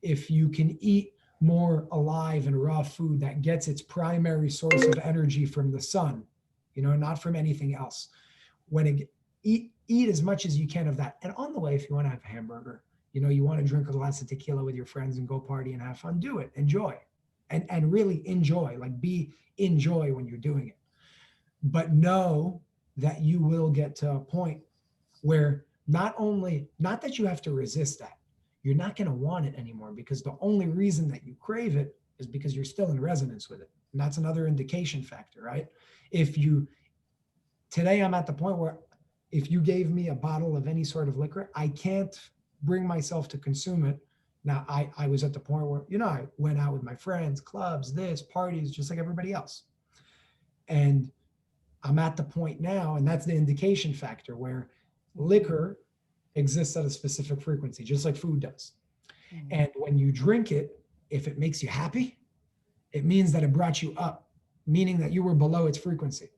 If you can eat more alive and raw food that gets its primary source of energy from the sun, not from anything else. Eat as much as you can of that. And on the way, if you want to have a hamburger, you want to drink a glass of tequila with your friends and go party and have fun, do it. Enjoy. And really enjoy, enjoy when you're doing it. But know that you will get to a point where not that you have to resist that, you're not going to want it anymore, because the only reason that you crave it is because you're still in resonance with it. And that's another indication factor, right? Today I'm at the point where if you gave me a bottle of any sort of liquor, I can't bring myself to consume it. Now I was at the point where, I went out with my friends, clubs, parties, just like everybody else. And I'm at the point now, and that's the indication factor, where liquor exists at a specific frequency, just like food does. Mm-hmm. And when you drink it, if it makes you happy, it means that it brought you up, meaning that you were below its frequency.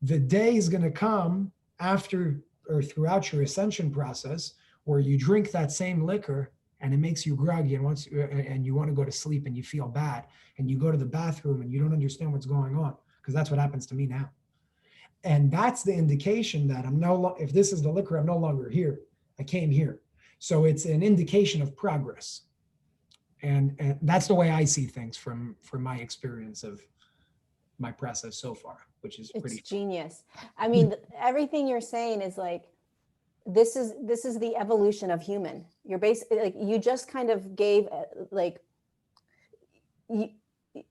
The day is going to come after or throughout your ascension process where you drink that same liquor and it makes you groggy, and you want to go to sleep and you feel bad, and you go to the bathroom and you don't understand what's going on, because that's what happens to me now. And that's the indication that if this is the liquor, I'm no longer here. I came here. So it's an indication of progress. And that's the way I see things from my experience of my process so far, which is pretty genius. I mean, everything you're saying is this is the evolution of human. You're basically you just kind of gave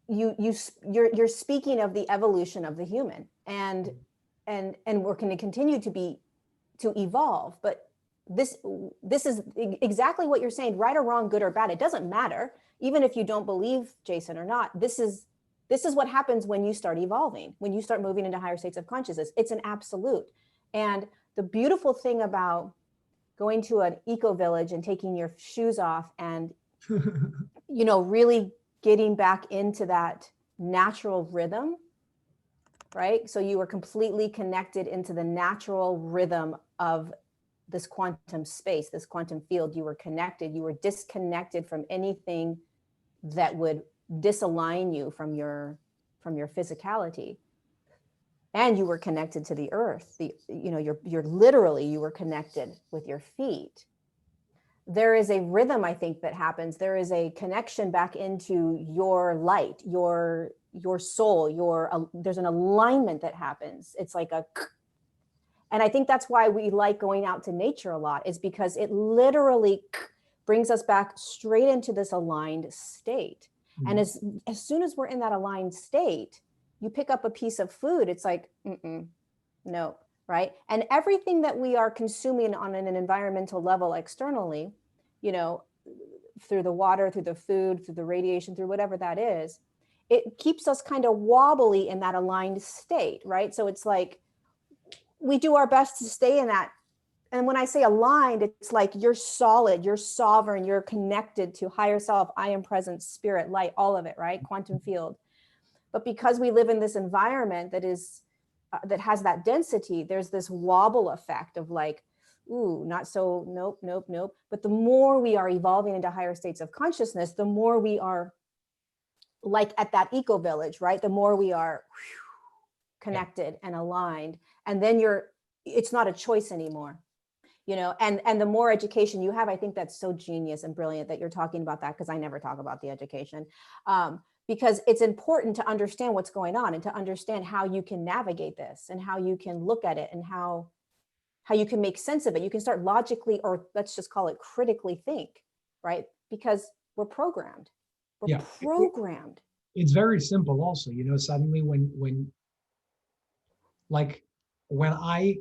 you're speaking of the evolution of the human, and we're going to continue to evolve. But this is exactly what you're saying, right or wrong, good or bad. It doesn't matter, even if you don't believe Jason or not. This is what happens when you start evolving, when you start moving into higher states of consciousness. It's an absolute. And the beautiful thing about going to an eco village and taking your shoes off and, really getting back into that natural rhythm, right? So you were completely connected into the natural rhythm of this quantum space, this quantum field. You were connected, you were disconnected from anything that would disalign you from your physicality. And you were connected to the earth. You're literally, you were connected with your feet. There is a rhythm, I think, that happens. There is a connection back into your light, your soul, there's an alignment that happens. It's like and I think that's why we like going out to nature a lot, is because it literally brings us back straight into this aligned state. Mm-hmm. And as soon as we're in that aligned state, you pick up a piece of food, it's like, no, right? And everything that we are consuming on an environmental level externally, through the water, through the food, through the radiation, through whatever that is, it keeps us kind of wobbly in that aligned state, right? So it's like, we do our best to stay in that. And when I say aligned, it's like you're solid, you're sovereign, you're connected to higher self, I am present, spirit, light, all of it, right? Quantum field. But because we live in this environment that has that density, there's this wobble effect of ooh, not so, nope. But the more we are evolving into higher states of consciousness, the more we are like at that eco village, right? The more we are connected and aligned. And then it's not a choice anymore, and the more education you have, I think that's so genius and brilliant that you're talking about that, because I never talk about the education. because it's important to understand what's going on and to understand how you can navigate this and how you can look at it and how you can make sense of it. You can start logically, or let's just call it critically think, right? Because we're programmed. We're Yeah. programmed. It's very simple also, suddenly like when I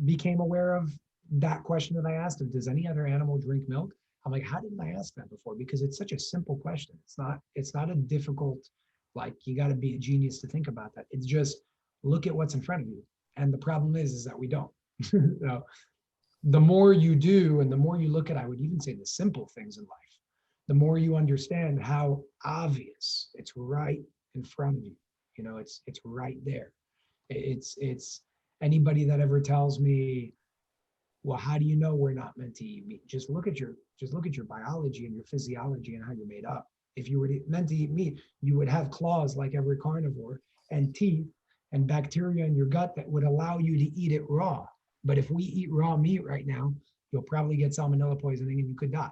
became aware of that question that I asked of, does any other animal drink milk? I'm like, how didn't I ask that before? Because it's such a simple question. It's not a difficult, like you got to be a genius to think about that. It's just look at what's in front of you. And the problem is that we don't. So the more you do and the more you look at, I would even say the simple things in life, the more you understand how obvious it's right in front of you. It's right there. It's anybody that ever tells me, well, how do you know we're not meant to eat meat? Just look at your biology and your physiology and how you're made up. If you were meant to eat meat, you would have claws like every carnivore and teeth and bacteria in your gut that would allow you to eat it raw. But if we eat raw meat right now, you'll probably get salmonella poisoning and you could die,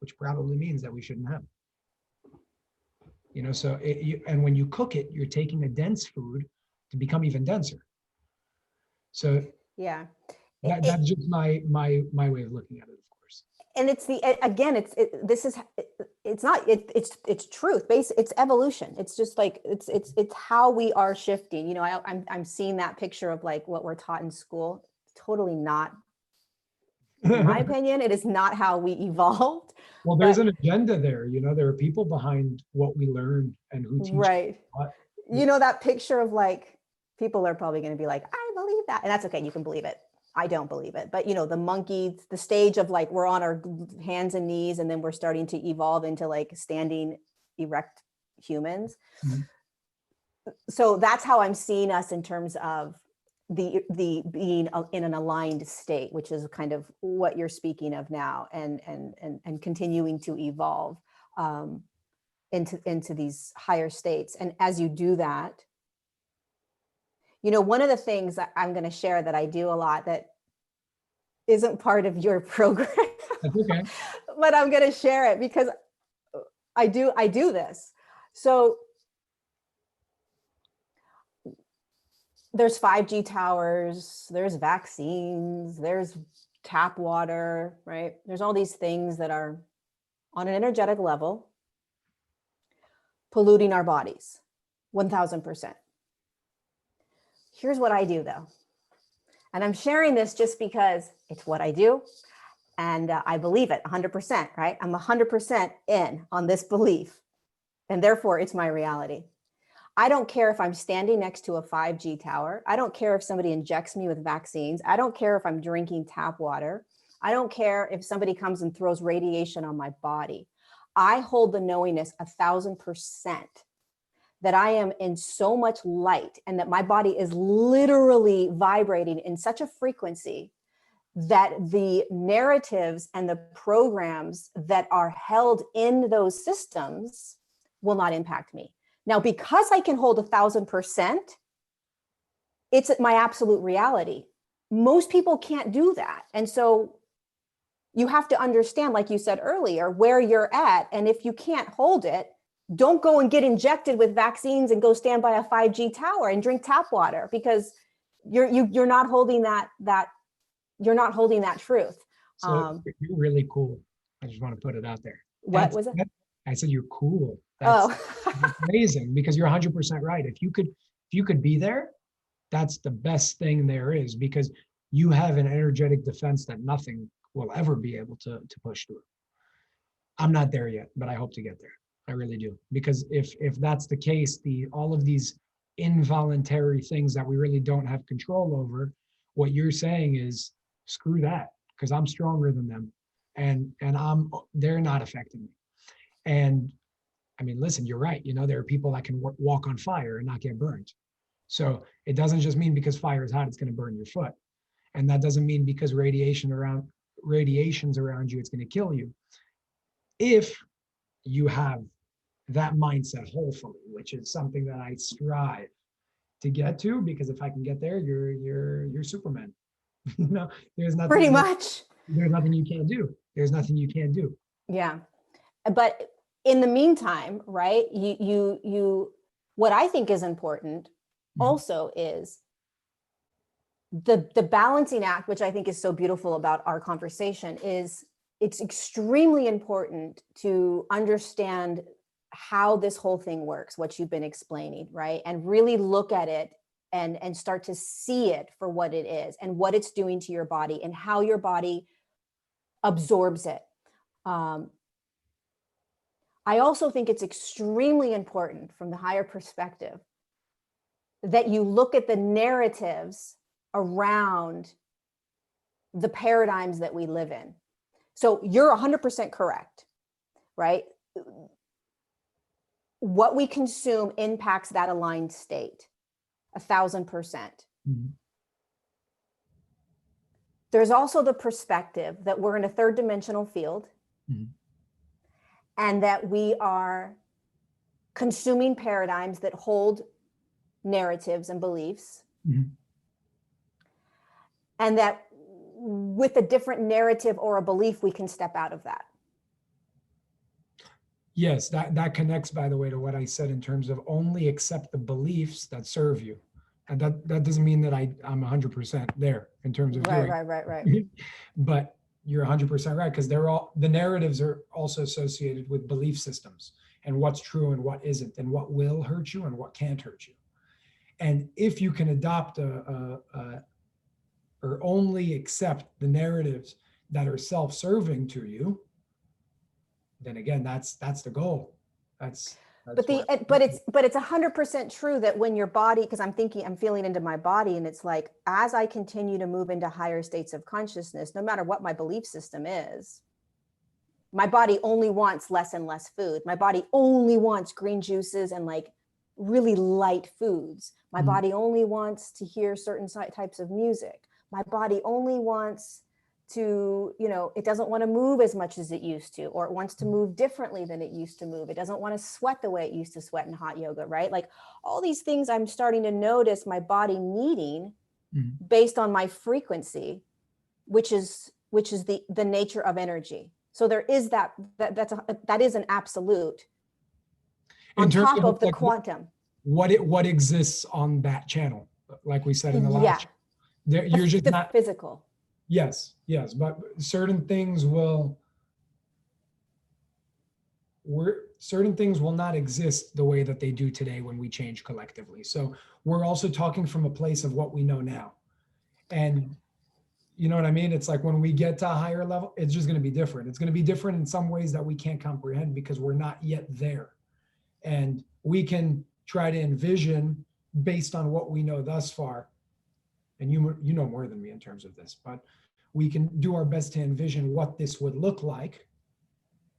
which probably means that we shouldn't have it. So and when you cook it, you're taking a dense food to become even denser. So Yeah. that's just my way of looking at it, of course. And it's it's truth based. It's evolution. It's just like, it's how we are shifting. I'm seeing that picture of like what we're taught in school. Totally not, in my opinion, it is not how we evolved. Well, there's an agenda there. There are people behind what we learn and who teach. Right. That picture of like, people are probably going to be like, I believe that. And that's okay. You can believe it. I don't believe it. But, the monkey, the stage of like, we're on our hands and knees, and then we're starting to evolve into like standing erect humans. Mm-hmm. So that's how I'm seeing us in terms of the being in an aligned state, which is kind of what you're speaking of now, and continuing to evolve into these higher states. And as you do that, one of the things that I'm going to share that I do a lot that isn't part of your program, That's okay. but I'm going to share it because I do this. So there's 5G towers, there's vaccines, there's tap water, right? There's all these things that are on an energetic level polluting our bodies, 1000%. Here's what I do though. And I'm sharing this just because it's what I do. And I believe it 100%, right? I'm 100% in on this belief. And therefore it's my reality. I don't care if I'm standing next to a 5G tower. I don't care if somebody injects me with vaccines. I don't care if I'm drinking tap water. I don't care if somebody comes and throws radiation on my body. I hold the knowingness 1000% that I am in so much light and that my body is literally vibrating in such a frequency that the narratives and the programs that are held in those systems will not impact me. Now, because I can hold 1000%, it's my absolute reality. Most people can't do that. And so you have to understand, like you said earlier, where you're at. And if you can't hold it, don't go and get injected with vaccines and go stand by a 5G tower and drink tap water, because you're not holding that you're not holding that truth. So you're really cool. I just want to put it out there. What was it? I said you're cool. That's amazing, because you're 100% right. If you could be there, that's the best thing there is, because you have an energetic defense that nothing will ever be able to push through. I'm not there yet, but I hope to get there. I really do. Because if that's the case, all of these involuntary things that we really don't have control over, what you're saying is screw that, because I'm stronger than them, and they're not affecting me. And I mean, listen, you're right. There are people that can walk on fire and not get burned. So it doesn't just mean because fire is hot, it's going to burn your foot. And that doesn't mean because radiation's around you, it's going to kill you. If you have that mindset wholefully, which is something that I strive to get to, because if I can get there, you're Superman. There's nothing. Pretty much. There's nothing you can't do. There's nothing you can't do. Yeah. But in the meantime, right, what I think is important also is the balancing act, which I think is so beautiful about our conversation, is it's extremely important to understand how this whole thing works, what you've been explaining, right? And really look at it and start to see it for what it is and what it's doing to your body and how your body absorbs it. I also think it's extremely important from the higher perspective that you look at the narratives around the paradigms that we live in. So you're 100% correct, right? What we consume impacts that aligned state 1,000%. Mm-hmm. There's also the perspective that we're in a third dimensional field, mm-hmm. and that we are consuming paradigms that hold narratives and beliefs, mm-hmm. and that with a different narrative or a belief, we can step out of that. Yes, that connects, by the way, to what I said in terms of only accept the beliefs that serve you. And that doesn't mean that I'm 100% there in terms of doing. Right. But you're 100% right, because the narratives are also associated with belief systems and what's true and what isn't, and what will hurt you and what can't hurt you. And if you can adopt or only accept the narratives that are self-serving to you, then again, that's the goal. But it's 100% true that when your body, because I'm feeling into my body, and it's like, as I continue to move into higher states of consciousness, no matter what my belief system is, my body only wants less and less food. My body only wants green juices and like really light foods. My mm-hmm. body only wants to hear certain types of music. My body only wants to, it doesn't want to move as much as it used to, or it wants to move differently than it used to move. It doesn't want to sweat the way it used to sweat in hot yoga, right? Like all these things I'm starting to notice my body needing mm-hmm. based on my frequency, which is the nature of energy. So there is that is an absolute on top of the like quantum. What exists on that channel, like we said in the last. Yeah. You're just not physical. Yes, but certain things will not exist the way that they do today when we change collectively. So we're also talking from a place of what we know now. And you know what I mean? It's like when we get to a higher level, it's just going to be different. It's going to be different in some ways that we can't comprehend because we're not yet there. And we can try to envision based on what we know thus far. And you know more than me in terms of this, but we can do our best to envision what this would look like.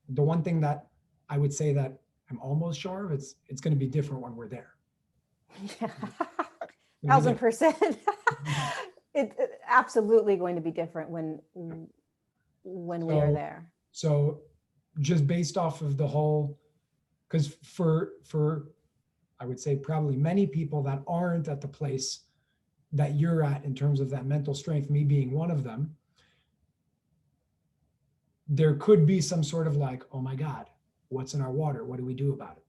The one thing that I would say that I'm almost sure of, it's going to be different when we're there. Yeah. 1,000%. It's absolutely going to be different when we are there. So just based off of the whole, because for I would say probably many people that aren't at the place that you're at in terms of that mental strength, me being one of them, there could be some sort of like, oh my God, what's in our water? What do we do about it?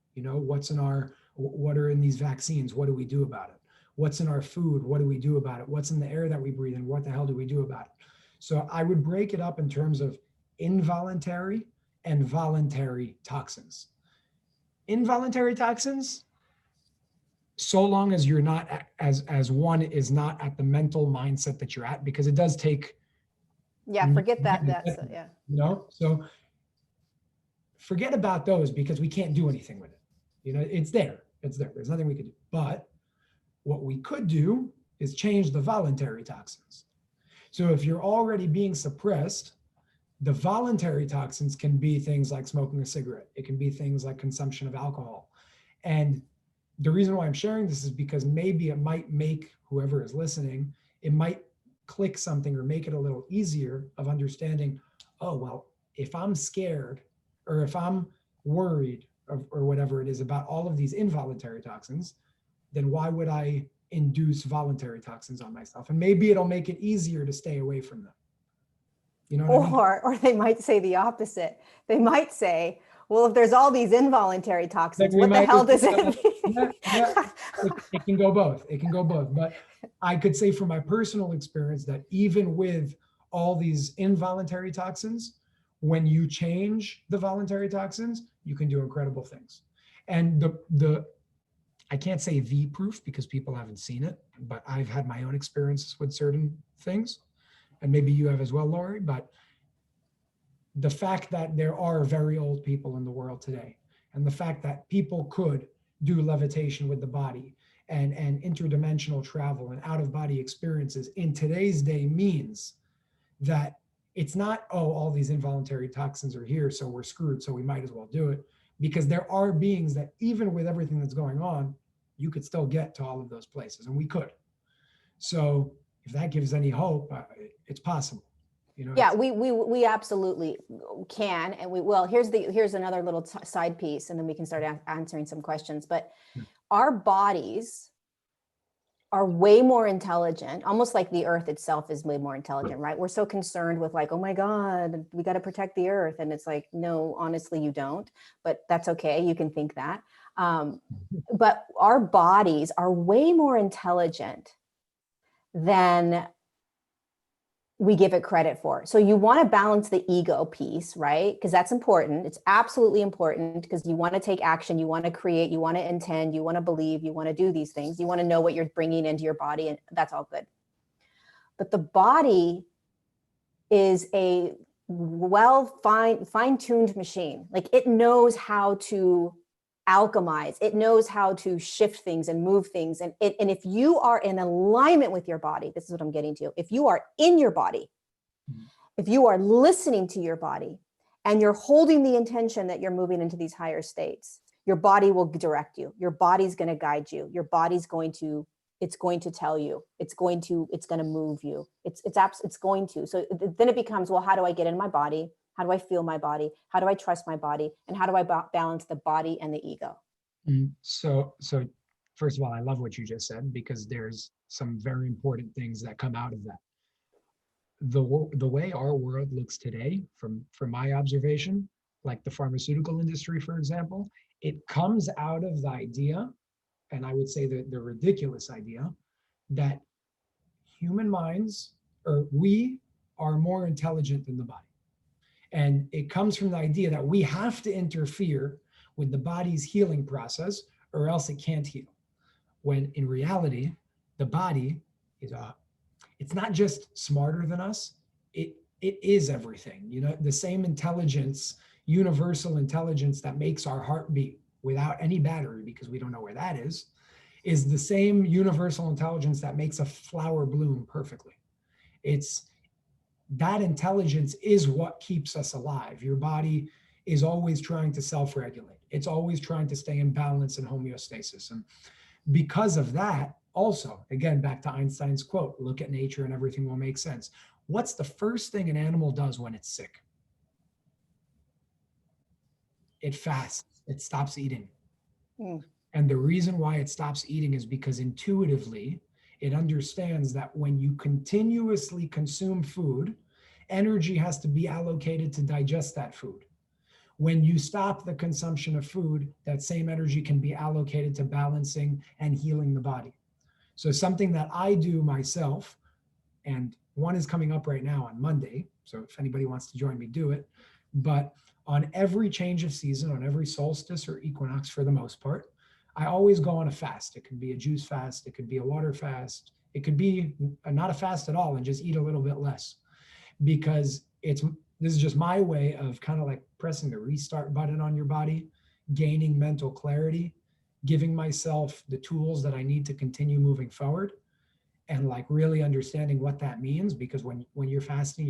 What are in these vaccines? What do we do about it? What's in our food? What do we do about it? What's in the air that we breathe in? What the hell do we do about it? So I would break it up in terms of involuntary and voluntary toxins. Involuntary toxins, so long as you're not as one is not at the mental mindset that you're at, because it does take. Yeah, forget that. So forget about those because we can't do anything with it. It's there. There's nothing we can do. But what we could do is change the voluntary toxins. So if you're already being suppressed, the voluntary toxins can be things like smoking a cigarette. It can be things like consumption of alcohol. And the reason why I'm sharing this is because maybe it might make whoever is listening, it might click something or make it a little easier of understanding, oh, well, if I'm scared or if I'm worried or whatever it is about all of these involuntary toxins, then why would I induce voluntary toxins on myself? And maybe it'll make it easier to stay away from them. You know what I mean? Or they might say the opposite. They might say, well, if there's all these involuntary toxins, Then we what the might hell just does it mean? yeah. It can go both. It can go both. But I could say from my personal experience that even with all these involuntary toxins, when you change the voluntary toxins, you can do incredible things. And the I can't say the proof because people haven't seen it, but I've had my own experiences with certain things, and maybe you have as well, Lorie. But the fact that there are very old people in the world today, and the fact that people could do levitation with the body and interdimensional travel and out of body experiences in today's day means that it's not, oh, all these involuntary toxins are here, so we're screwed, so we might as well do it. Because there are beings that even with everything that's going on, you could still get to all of those places, and we could. So if that gives any hope, it's possible. You know, Yeah, we absolutely can, and we will. Here's another little side piece, and then we can start answering some questions. But our bodies are way more intelligent, almost like the earth itself is way more intelligent, right? We're so concerned with like, oh my God, we got to protect the earth. And it's like, no, honestly, you don't, but that's okay. You can think that. But our bodies are way more intelligent than we give it credit for. So you want to balance the ego piece, right? Because that's important. It's absolutely important because you want to take action, you want to create, you want to intend, you want to believe, you want to do these things. You want to know what you're bringing into your body, and that's all good. But the body is a fine-tuned machine. Like it knows how to alchemize. It knows how to shift things and move things. And if you are in alignment with your body, this is what I'm getting to. If you are in your body, if you are listening to your body and you're holding the intention that you're moving into these higher states, your body will direct you. Your body's going to guide you. Your body's going to, it's going to tell you, it's going to move you. It's going to. So then it becomes, well, how do I get in my body? How do I feel my body? How do I trust my body? And how do I balance the body and the ego? So first of all, I love what you just said because there's some very important things that come out of that. The way our world looks today, from my observation, like the pharmaceutical industry, for example, it comes out of the idea, and I would say the ridiculous idea, that human minds, or we, are more intelligent than the body. And it comes from the idea that we have to interfere with the body's healing process or else it can't heal. When in reality, the body is it's not just smarter than us, it is everything. You know, the same intelligence, universal intelligence that makes our heart beat without any battery, because we don't know where that is the same universal intelligence that makes a flower bloom perfectly. It's that intelligence is what keeps us alive. Your body is always trying to self-regulate. It's always trying to stay in balance and homeostasis. And because of that, also, again, back to Einstein's quote, look at nature and everything will make sense. What's the first thing an animal does when it's sick? It fasts. It stops eating. And the reason why it stops eating is because intuitively, it understands that when you continuously consume food, energy has to be allocated to digest that food. When you stop the consumption of food, that same energy can be allocated to balancing and healing the body. So something that I do myself, and one is coming up right now on Monday, so if anybody wants to join me, do it. But on every change of season, on every solstice or equinox for the most part, I always go on a fast. It could be a juice fast. It could be a water fast. It could be not a fast at all and just eat a little bit less, because this is just my way of kind of like pressing the restart button on your body, gaining mental clarity, giving myself the tools that I need to continue moving forward, and like really understanding what that means. Because when you're fasting,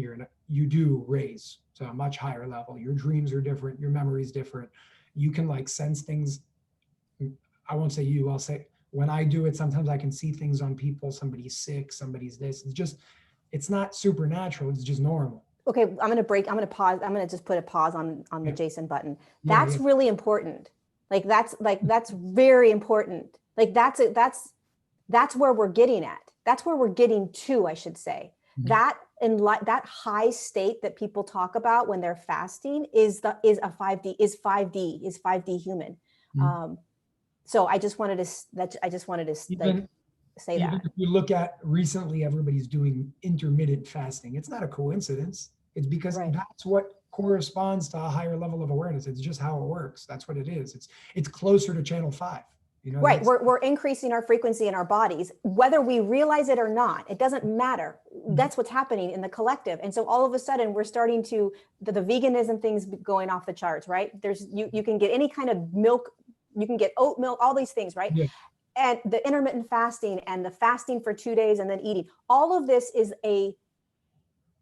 you do raise to a much higher level. Your dreams are different. Your memory's different. You can like sense things. I won't say you, I'll say when I do it, sometimes I can see things on people, somebody's sick, somebody's this. It's not supernatural, it's just normal. Okay, I'm going to pause. I'm going to just put a pause on the Jason button. That's really important. That's very important. That's where we're getting at. That's where we're getting to, I should say. That in that high state that people talk about when they're fasting is 5D human. Mhm. So I just wanted to like Even say even that. if you look at recently, everybody's doing intermittent fasting. It's not a coincidence. It's because Right. that's what corresponds to a higher level of awareness. It's just how it works. That's what it is. It's closer to channel 5. You know, Right. that's We're increasing our frequency in our bodies, whether we realize it or not. It doesn't matter. That's what's happening in the collective. And so all of a sudden we're starting to the veganism things going off the charts, right? There's you can get any kind of milk, you can get oat milk, all these things, right? yeah, And the intermittent fasting and the fasting for 2 days and then eating. All of this is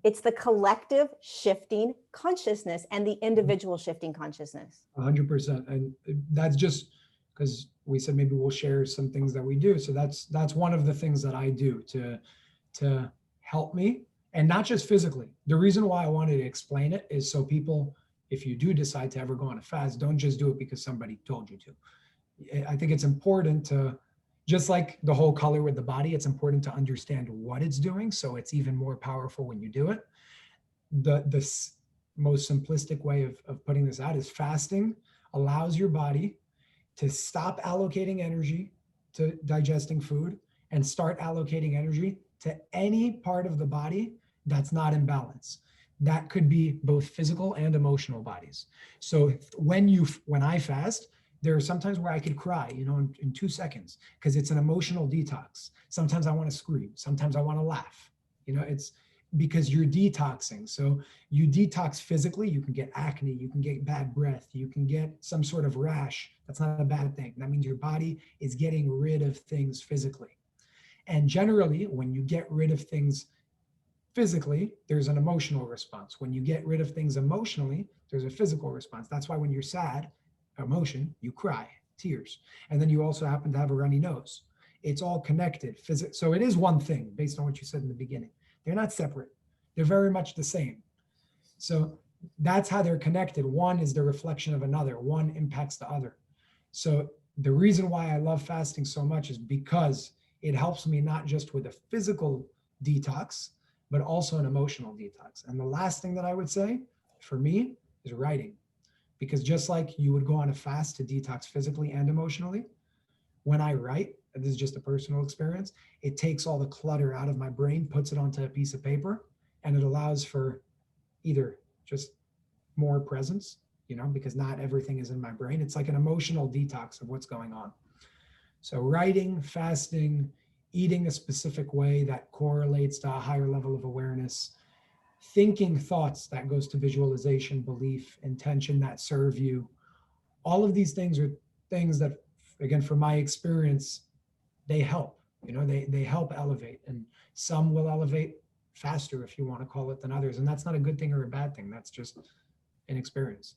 it's the collective shifting consciousness and the individual shifting consciousness. 100%. And that's just because we said maybe we'll share some things that we do. So that's one of the things that I do to help me, and not just physically. The reason why I wanted to explain it is so people, if you do decide to ever go on a fast, don't just do it because somebody told you to. I think it's important to, just like the whole color with the body, it's important to understand what it's doing, so it's even more powerful when you do it. The most simplistic way of putting this out is fasting allows your body to stop allocating energy to digesting food and start allocating energy to any part of the body that's not in balance. That could be both physical and emotional bodies. So when I fast, there are sometimes where I could cry, in 2 seconds, because it's an emotional detox. Sometimes I want to scream. Sometimes I want to laugh. It's because you're detoxing. So you detox physically, you can get acne, you can get bad breath, you can get some sort of rash. That's not a bad thing. That means your body is getting rid of things physically. And generally, when you get rid of things physically, there's an emotional response. When you get rid of things emotionally, there's a physical response. That's why when you're sad, emotion, you cry, tears. And then you also happen to have a runny nose. It's all connected. So it is one thing based on what you said in the beginning. They're not separate. They're very much the same. So that's how they're connected. One is the reflection of another. One impacts the other. So the reason why I love fasting so much is because it helps me not just with a physical detox, but also an emotional detox. And the last thing that I would say for me is writing. Because just like you would go on a fast to detox physically and emotionally, when I write, and this is just a personal experience, it takes all the clutter out of my brain, puts it onto a piece of paper, and it allows for either just more presence, because not everything is in my brain. It's like an emotional detox of what's going on. So writing, fasting, eating a specific way that correlates to a higher level of awareness, thinking thoughts that goes to visualization, belief, intention that serve you. All of these things are things that, again, from my experience, they help. They help elevate, and some will elevate faster, if you want to call it, than others. And that's not a good thing or a bad thing. That's just an experience,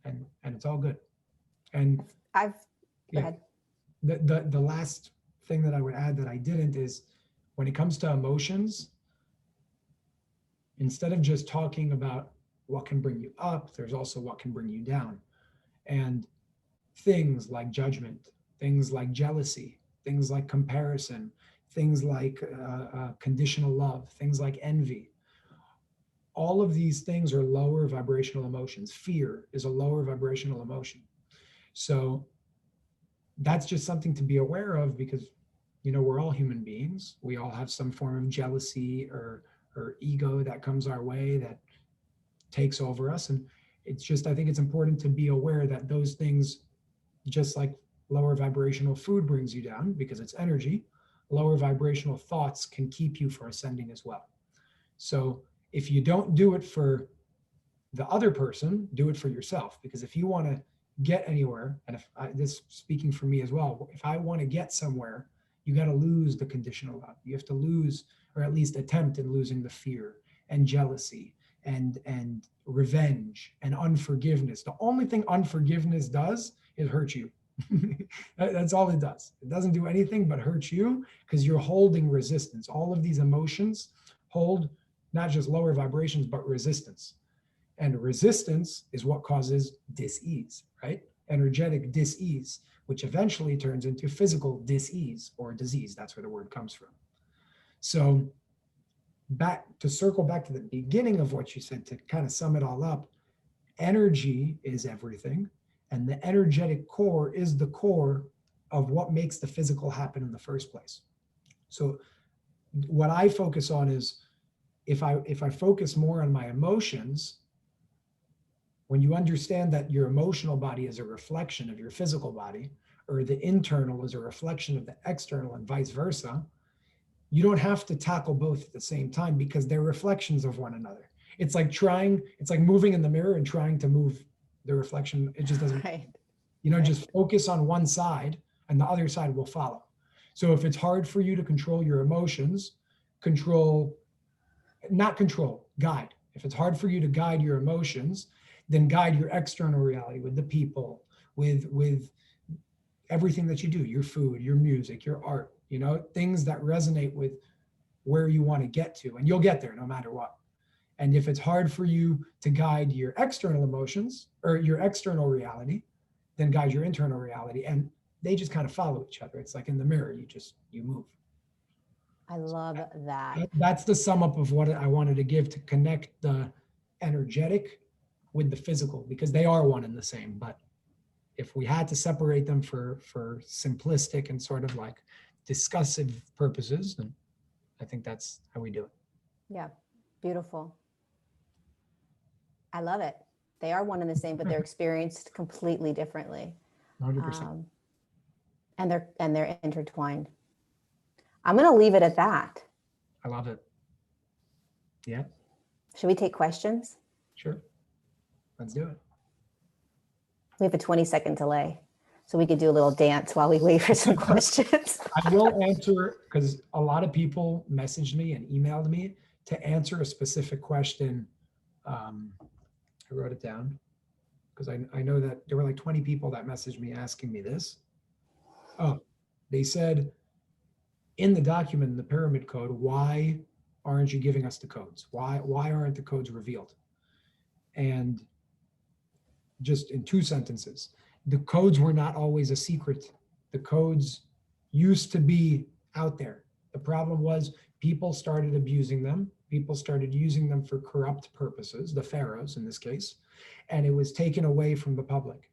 and it's all good. And Go yeah, ahead. the last thing that I would add that I didn't is when it comes to emotions, instead of just talking about what can bring you up, there's also what can bring you down. And things like judgment, things like jealousy, things like comparison, things like conditional love, things like envy. All of these things are lower vibrational emotions. Fear is a lower vibrational emotion. So that's just something to be aware of because, we're all human beings. We all have some form of jealousy or ego that comes our way that takes over us. And it's just, I think it's important to be aware that those things, just like lower vibrational food brings you down because it's energy, lower vibrational thoughts can keep you from ascending as well. So if you don't do it for the other person, do it for yourself. Because if you want to get anywhere, and this speaking for me as well, if I want to get somewhere, you got to lose the conditional love. You have to lose, or at least attempt in losing the fear and jealousy and revenge and unforgiveness. The only thing unforgiveness does is hurt you. That's all it does. It doesn't do anything but hurt you because you're holding resistance. All of these emotions hold not just lower vibrations, but resistance. And resistance is what causes dis-ease, right? Energetic dis-ease, which eventually turns into physical dis-ease or disease. That's where the word comes from. So circle back to the beginning of what you said, to kind of sum it all up, energy is everything. And the energetic core is the core of what makes the physical happen in the first place. So what I focus on is, if I focus more on my emotions, when you understand that your emotional body is a reflection of your physical body, or the internal is a reflection of the external and vice versa, you don't have to tackle both at the same time because they're reflections of one another. It's like moving in the mirror and trying to move the reflection. It just doesn't, Right. Just focus on one side and the other side will follow. So if it's hard for you to control your emotions, guide. If it's hard for you to guide your emotions, then guide your external reality with the people, with everything that you do, your food, your music, your art, things that resonate with where you want to get to, and you'll get there no matter what. And if it's hard for you to guide your external emotions or your external reality, then guide your internal reality. And they just kind of follow each other. It's like in the mirror, you move. I love that. That's the sum up of what I wanted to give, to connect the energetic with the physical, because they are one and the same. But if we had to separate them for simplistic and sort of like discussive purposes, then I think that's how we do it. Yeah, beautiful. I love it. They are one and the same, but they're experienced completely differently. 100%. And they're intertwined. I'm going to leave it at that. I love it. Yeah. Should we take questions? Sure. Let's do it. We have a 20-second delay, so we could do a little dance while we wait for some questions. I will answer, because a lot of people messaged me and emailed me to answer a specific question. I wrote it down because I know that there were like 20 people that messaged me asking me this. Oh, they said, in the document, in the pyramid code, why aren't you giving us the codes? Why aren't the codes revealed? And just in 2 sentences, the codes were not always a secret. The codes used to be out there. The problem was people started abusing them. People started using them for corrupt purposes, the pharaohs in this case, and it was taken away from the public.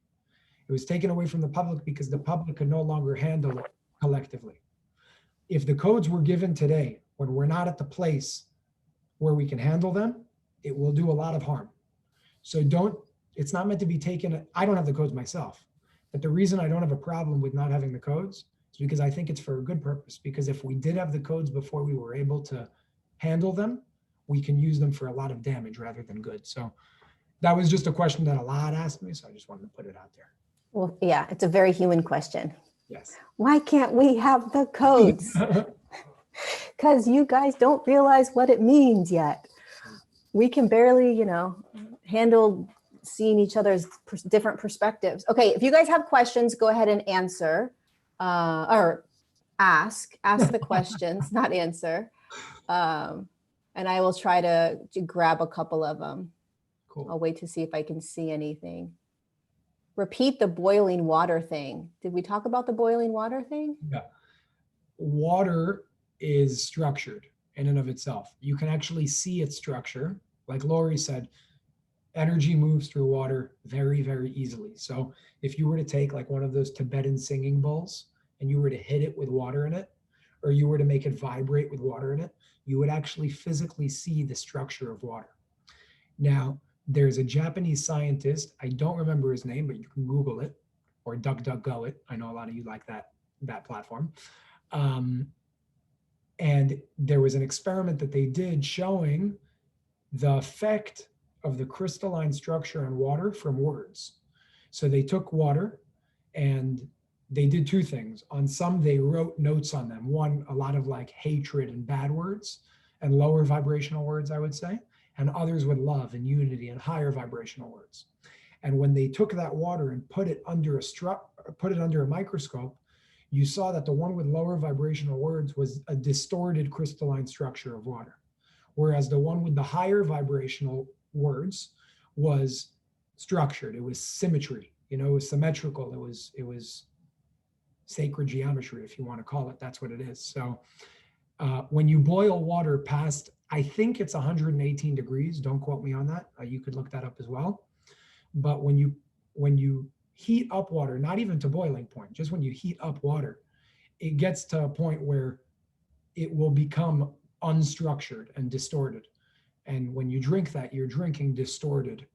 It was taken away from the public because the public could no longer handle it collectively. If the codes were given today, when we're not at the place where we can handle them, it will do a lot of harm. So it's not meant to be taken. I don't have the codes myself, but the reason I don't have a problem with not having the codes is because I think it's for a good purpose. Because if we did have the codes before we were able to handle them, we can use them for a lot of damage rather than good. So that was just a question that a lot asked me. So I just wanted to put it out there. Well, yeah, it's a very human question. Yes. Why can't we have the codes? Because you guys don't realize what it means yet. We can barely, handle seeing each other's different perspectives. Okay, if you guys have questions, go ahead and answer or ask the questions, not answer. And I will try to grab a couple of them. Cool. I'll wait to see if I can see anything. Repeat the boiling water thing. Did we talk about the boiling water thing? Yeah. Water is structured in and of itself. You can actually see its structure. Like Lorie said, energy moves through water very, very easily. So if you were to take like one of those Tibetan singing bowls and you were to hit it with water in it, or you were to make it vibrate with water in it, you would actually physically see the structure of water. Now, there's a Japanese scientist, I don't remember his name, but you can Google it or DuckDuckGo it. I know a lot of you like that platform. And there was an experiment that they did showing the effect of the crystalline structure on water from words. So they took water and they did 2 things. On some, they wrote notes on them. One, a lot of like hatred and bad words and lower vibrational words, I would say, and others with love and unity and higher vibrational words. And when they took that water and put it under a microscope, you saw that the one with lower vibrational words was a distorted crystalline structure of water. Whereas the one with the higher vibrational words was structured. It was symmetry, it was symmetrical. It was sacred geometry, if you want to call it. That's what it is. So when you boil water past I think it's 118 degrees. Don't quote me on that. You could look that up as well. But when you heat up water, not even to boiling point, just when you heat up water, it gets to a point where it will become unstructured and distorted. And when you drink that, you're drinking distorted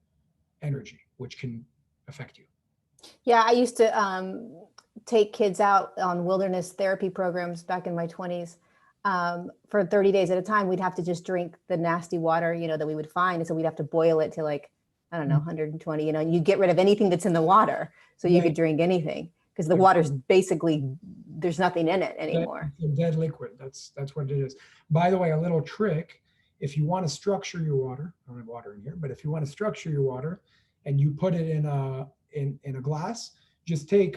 energy, which can affect you. Yeah, I used to take kids out on wilderness therapy programs back in my 20s. For 30 days at a time, we'd have to just drink the nasty water, that we would find. And so we'd have to boil it to like, I don't know, 120, and you get rid of anything that's in the water so you could drink anything, because the water's basically, there's nothing in it anymore. It's a dead liquid. That's what it is. By the way, a little trick, if you want to structure your water, I don't have water in here, but if you want to structure your water and you put it in a glass, just take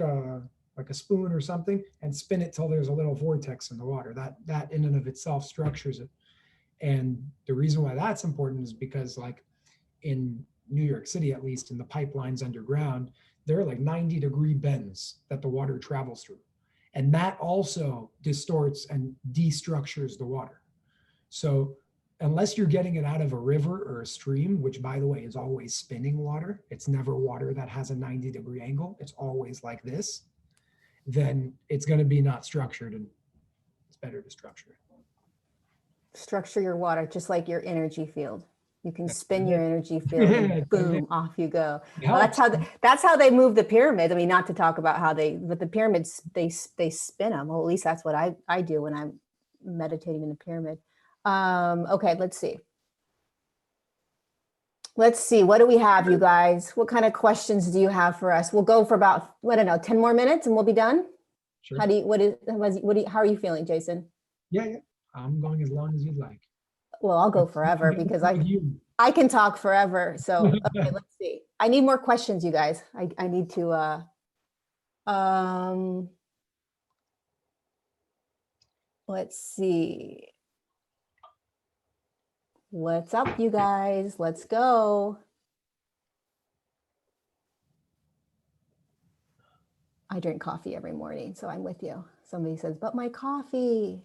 like a spoon or something and spin it till there's a little vortex in the water. That in and of itself structures it. And the reason why that's important is because, like, in New York City, at least in the pipelines underground, there are like 90-degree bends that the water travels through. And that also distorts and destructures the water. So unless you're getting it out of a river or a stream, which, by the way, is always spinning water, it's never water that has a 90-degree angle, it's always like this, then it's going to be not structured, and it's better to structure it. Structure your water just like your energy field. You can spin your energy field and boom, off you go. Well, that's how they move the pyramids. I mean, not to talk about but the pyramids, they spin them. Well, at least that's what I do when I'm meditating in the pyramid. Okay, let's see. What do we have, you guys? What kind of questions do you have for us? We'll go for about, I don't know, 10 more minutes and we'll be done. Sure. How are you feeling, Jason? Yeah. I'm going as long as you'd like. Well, I'll go forever because I can talk forever. So, okay, let's see. I need more questions, you guys. I need to, let's see. What's up, you guys? Let's go. I drink coffee every morning, so I'm with you. Somebody says, but my coffee.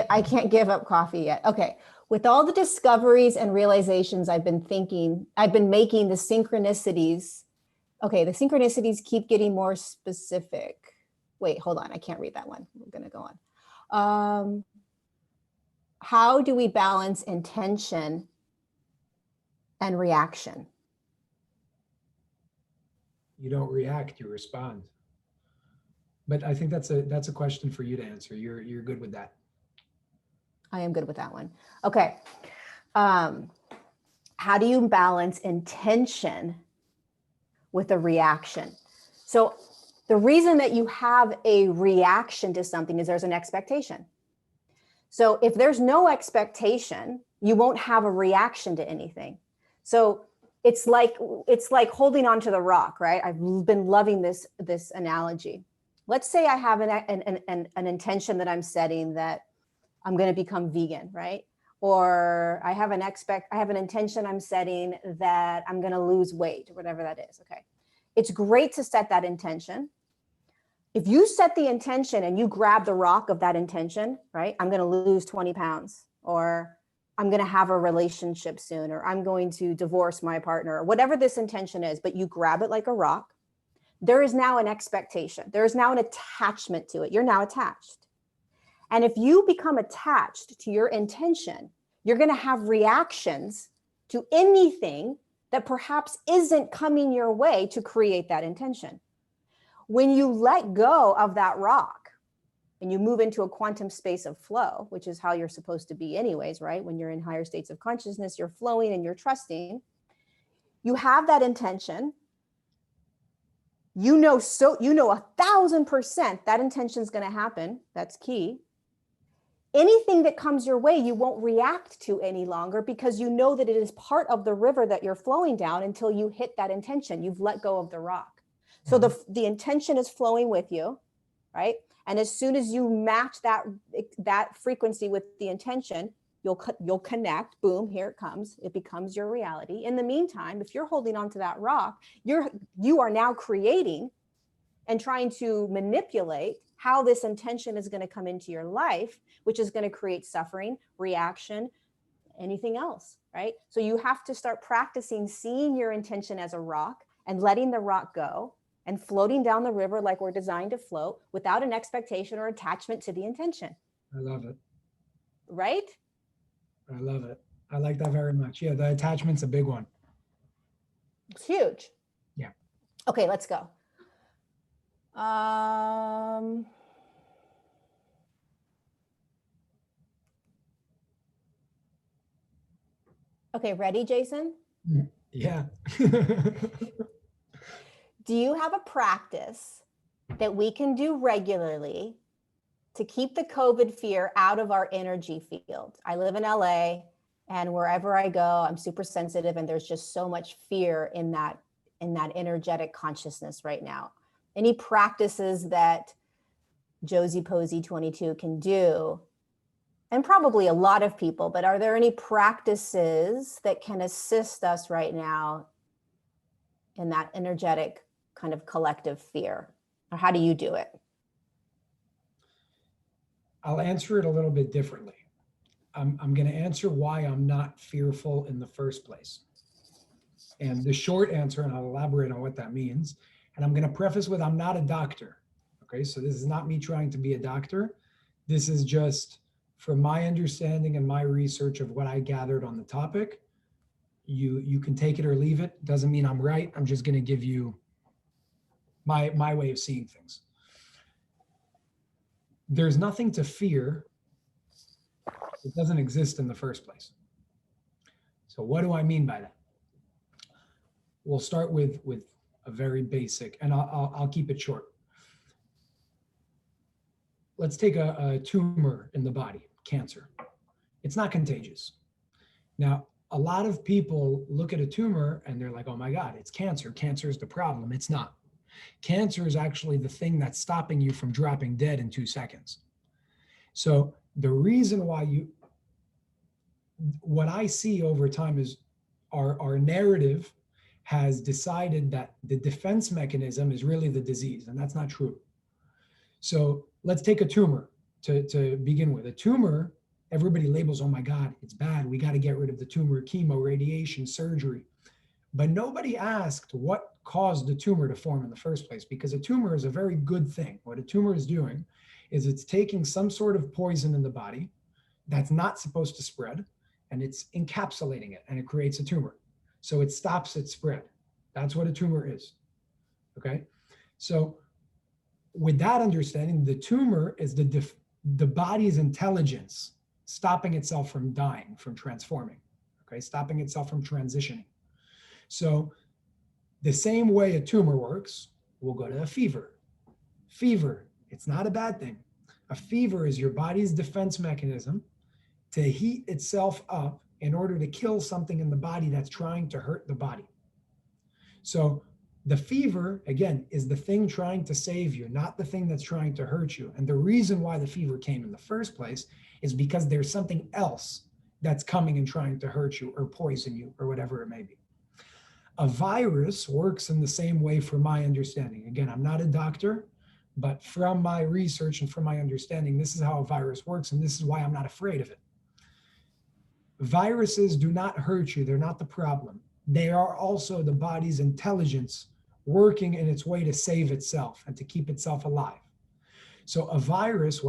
I can't give up coffee yet. Okay. With all the discoveries and realizations I've been making, the synchronicities. Okay. The synchronicities keep getting more specific. Wait, hold on. I can't read that one. We're going to go on. How do we balance intention and reaction? You don't react, you respond. But I think that's a question for you to answer. You're good with that. I am good with that one. Okay. How do you balance intention with a reaction? So the reason that you have a reaction to something is there's an expectation. So if there's no expectation, you won't have a reaction to anything. So it's like holding on to the rock, right? I've been loving this analogy. Let's say I have an intention that I'm setting that I'm going to become vegan, right? Or I have an intention I'm setting that I'm going to lose weight, or whatever that is. Okay. It's great to set that intention. If you set the intention and you grab the rock of that intention, right? I'm going to lose 20 pounds, or I'm going to have a relationship soon, or I'm going to divorce my partner, or whatever this intention is, but you grab it like a rock. There is now an expectation. There is now an attachment to it. You're now attached. And if you become attached to your intention, you're going to have reactions to anything that perhaps isn't coming your way to create that intention. When you let go of that rock and you move into a quantum space of flow, which is how you're supposed to be anyways, right? When you're in higher states of consciousness, you're flowing and you're trusting. You have that intention. You know 1,000% that intention is going to happen. That's key. Anything that comes your way, you won't react to any longer, because you know that it is part of the river that you're flowing down until you hit that intention. You've let go of the rock. So the intention is flowing with you, right? And as soon as you match that frequency with the intention, you'll connect. Boom, here it comes. It becomes your reality. In the meantime, if you're holding on to that rock, you are now creating and trying to manipulate how this intention is going to come into your life, which is going to create suffering, reaction, anything else, right? So you have to start practicing seeing your intention as a rock and letting the rock go and floating down the river like we're designed to float without an expectation or attachment to the intention. I love it. Right? I love it. I like that very much. Yeah, the attachment's a big one. It's huge. Yeah. Okay, let's go. Okay, ready, Jason? Yeah. Do you have a practice that we can do regularly to keep the COVID fear out of our energy field? I live in LA, and wherever I go, I'm super sensitive, and there's just so much fear in that energetic consciousness right now. Any practices that Josie Posey 22 can do, and probably a lot of people, but are there any practices that can assist us right now in that energetic kind of collective fear? Or how do you do it? I'll answer it a little bit differently. I'm going to answer why I'm not fearful in the first place. And the short answer, and I'll elaborate on what that means. And I'm going to preface with, I'm not a doctor. Okay, so this is not me trying to be a doctor. This is just from my understanding and my research of what I gathered on the topic. You can take it or leave it. Doesn't mean I'm right. I'm just going to give you my way of seeing things. There's nothing to fear. It doesn't exist in the first place. So what do I mean by that? We'll start with a very basic, and I'll keep it short. Let's take a tumor in the body, cancer. It's not contagious. Now, a lot of people look at a tumor and they're like, oh my God, it's cancer. Cancer is the problem. It's not. Cancer is actually the thing that's stopping you from dropping dead in 2 seconds. So the reason why what I see over time is our narrative has decided that the defense mechanism is really the disease, and that's not true. So let's take a tumor to begin with. A tumor, everybody labels, oh my God, it's bad. We got to get rid of the tumor, chemo, radiation, surgery. But nobody asked what caused the tumor to form in the first place, because a tumor is a very good thing. What a tumor is doing is it's taking some sort of poison in the body that's not supposed to spread, and it's encapsulating it, and it creates a tumor. So it stops its spread. That's what a tumor is. Okay? So with that understanding, the tumor is the body's intelligence stopping itself from dying, from transforming, okay? Stopping itself from transitioning. So the same way a tumor works, we'll go to a fever. Fever, it's not a bad thing. A fever is your body's defense mechanism to heat itself up in order to kill something in the body that's trying to hurt the body. So the fever, again, is the thing trying to save you, not the thing that's trying to hurt you. And the reason why the fever came in the first place is because there's something else that's coming and trying to hurt you or poison you or whatever it may be. A virus works in the same way, from my understanding. Again, I'm not a doctor, but from my research and from my understanding, this is how a virus works, and this is why I'm not afraid of it. Viruses do not hurt you. They're not the problem. They are also the body's intelligence working in its way to save itself and to keep itself alive. So a virus,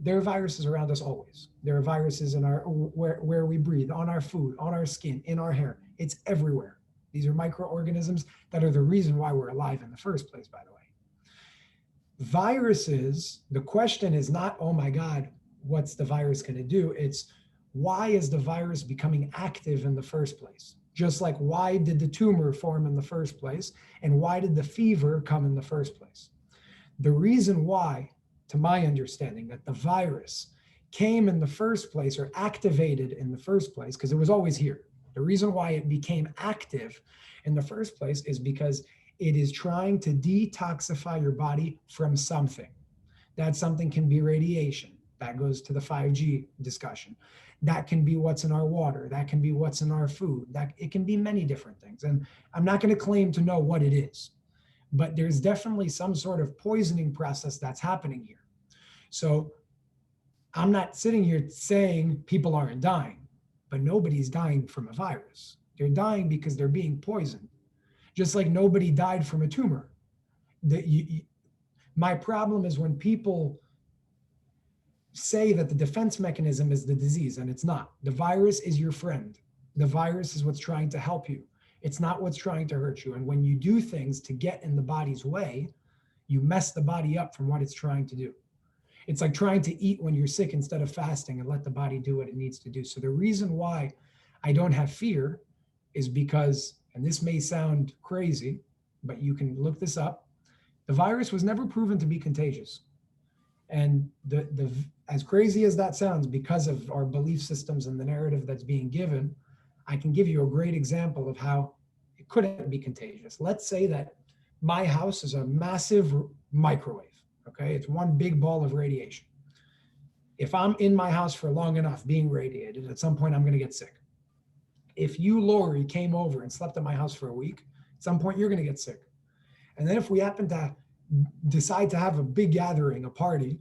there are viruses around us always. There are viruses in where we breathe, on our food, on our skin, in our hair. It's everywhere. These are microorganisms that are the reason why we're alive in the first place, by the way. Viruses, the question is not, oh my God, what's the virus going to do? It's, why is the virus becoming active in the first place? Just like, why did the tumor form in the first place? And why did the fever come in the first place? The reason why, to my understanding, that the virus came in the first place, or activated in the first place, because it was always here. The reason why it became active in the first place is because it is trying to detoxify your body from something. That something can be radiation. That goes to the 5G discussion. That can be what's in our water. That can be what's in our food. That it can be many different things. And I'm not going to claim to know what it is, but there's definitely some sort of poisoning process that's happening here. So I'm not sitting here saying people aren't dying. but nobody's dying from a virus. They're dying because they're being poisoned. Just like nobody died from a tumor. My problem is when people say that the defense mechanism is the disease, and it's not. The virus is your friend. The virus is what's trying to help you. It's not what's trying to hurt you. And when you do things to get in the body's way, you mess the body up from what it's trying to do. It's like trying to eat when you're sick instead of fasting and let the body do what it needs to do. So the reason why I don't have fear is because, and this may sound crazy, but you can look this up, the virus was never proven to be contagious. And as crazy as that sounds, because of our belief systems and the narrative that's being given, I can give you a great example of how it couldn't be contagious. Let's say that my house is a massive microwave, okay? It's one big ball of radiation. If I'm in my house for long enough being radiated, at some point I'm gonna get sick. If you, Lorie, came over and slept at my house for a week, at some point you're gonna get sick. And then if we happen to decide to have a big gathering, a party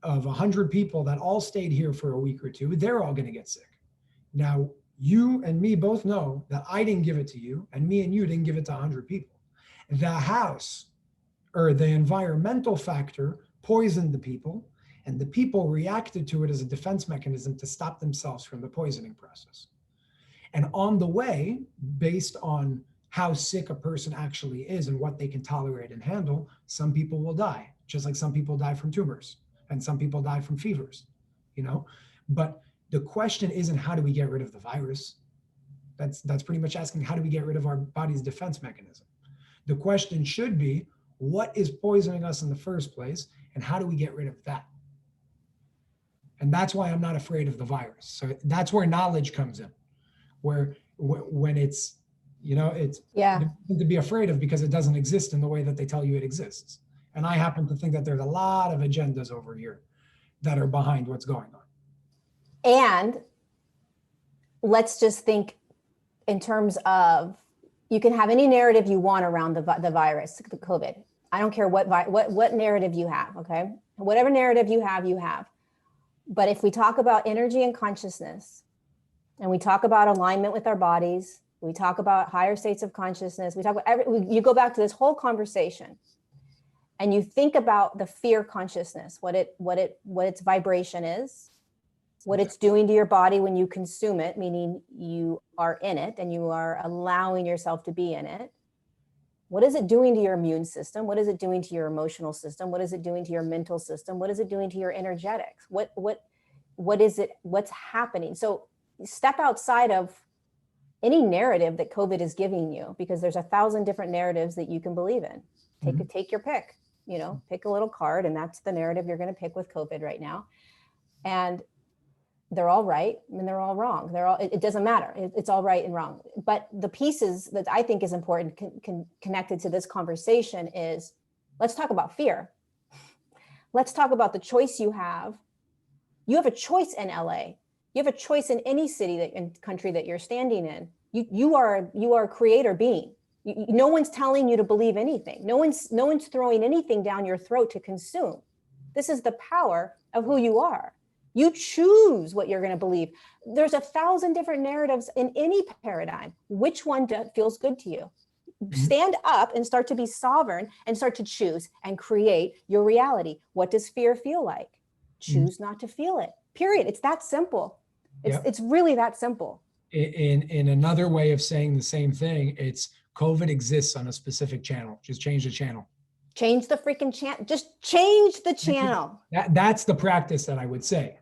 of 100 people that all stayed here for a week or two, they're all gonna get sick. Now, you and me both know that I didn't give it to you, and me and you didn't give it to 100 people. The house or the environmental factor poisoned the people, and the people reacted to it as a defense mechanism to stop themselves from the poisoning process. And on the way, based on how sick a person actually is and what they can tolerate and handle, some people will die, just like some people die from tumors and some people die from fevers, But the question isn't how do we get rid of the virus? That's pretty much asking how do we get rid of our body's defense mechanism? The question should be, what is poisoning us in the first place, and how do we get rid of that? And that's why I'm not afraid of the virus. So that's where knowledge comes in, where when it's, it's nothing to be afraid of because it doesn't exist in the way that they tell you it exists. And I happen to think that there's a lot of agendas over here that are behind what's going on. And let's just think in terms of, you can have any narrative you want around the virus, the COVID. I don't care what narrative you have, okay? Whatever narrative you have. But if we talk about energy and consciousness, and we talk about alignment with our bodies, we talk about higher states of consciousness, we talk about you go back to this whole conversation, and you think about the fear consciousness, what its vibration is, what it's doing to your body when you consume it, meaning you are in it and you are allowing yourself to be in it. What is it doing to your immune system? What is it doing to your emotional system? What is it doing to your mental system? What is it doing to your energetics? What is it? What's happening? So step outside of any narrative that COVID is giving you, because there's 1,000 different narratives that you can believe in. Take your pick, pick a little card, and that's the narrative you're going to pick with COVID right now. And they're all right and they're all wrong. It doesn't matter. It's all right and wrong. But the pieces that I think is important connected to this conversation is, let's talk about fear. Let's talk about the choice you have. You have a choice in LA. You have a choice in any city and country that you're standing in. You are a creator being. No one's telling you to believe anything. No one's throwing anything down your throat to consume. This is the power of who you are. You choose what you're going to believe. There's 1,000 different narratives in any paradigm. Which one feels good to you? Stand up and start to be sovereign and start to choose and create your reality. What does fear feel like? Choose not to feel it. Period. It's that simple. It's really that simple. In another way of saying the same thing, it's COVID exists on a specific channel. Just change the channel. Change the freaking channel. Just change the channel. That's the practice that I would say.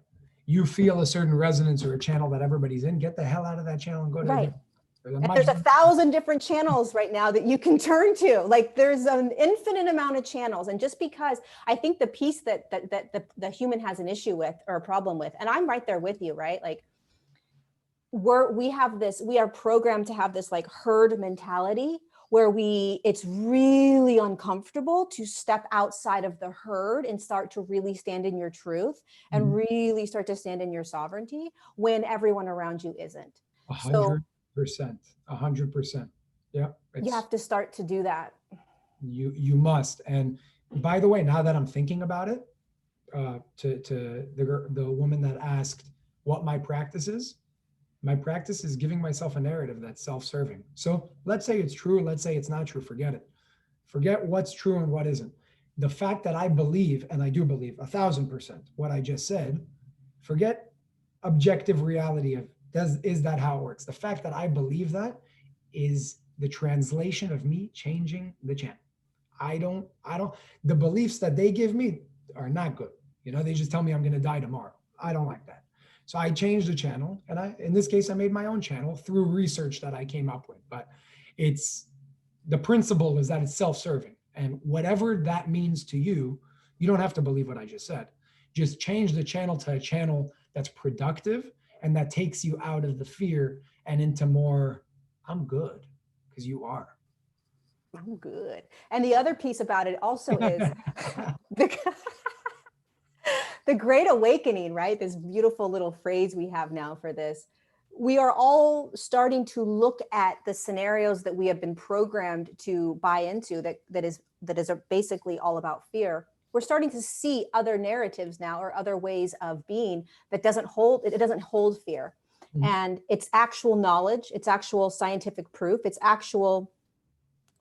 You feel a certain resonance or a channel that everybody's in, get the hell out of that channel and go to right. There's 1,000 different channels right now that you can turn to. Like there's an infinite amount of channels. And just because I think the piece that the human has an issue with or a problem with, and I'm right there with you, right? Like we are programmed to have this like herd mentality where it's really uncomfortable to step outside of the herd and start to really stand in your truth and really start to stand in your sovereignty when everyone around you isn't. 100%. 100%. Yeah. You have to start to do that. You must. And by the way, now that I'm thinking about it, to the woman that asked what my practice is, My practice is giving myself a narrative that's self-serving. So let's say it's true, let's say it's not true, forget it. Forget what's true and what isn't. The fact that I believe, and I do believe 1,000% what I just said, forget objective reality of is that how it works. The fact that I believe that is the translation of me changing the channel. I don't, the beliefs that they give me are not good. They just tell me I'm going to die tomorrow. I don't like that. So I changed the channel, and in this case, I made my own channel through research that I came up with. But the principle is that it's self-serving, and whatever that means to you, you don't have to believe what I just said. Just change the channel to a channel that's productive and that takes you out of the fear and into more, I'm good, because you are. I'm good. And the other piece about it also is the Great Awakening, right? This beautiful little phrase we have now for this. We are all starting to look at the scenarios that we have been programmed to buy into that is basically all about fear. We're starting to see other narratives now, or other ways of being that doesn't hold fear. Mm-hmm. And it's actual knowledge, it's actual scientific proof, it's actual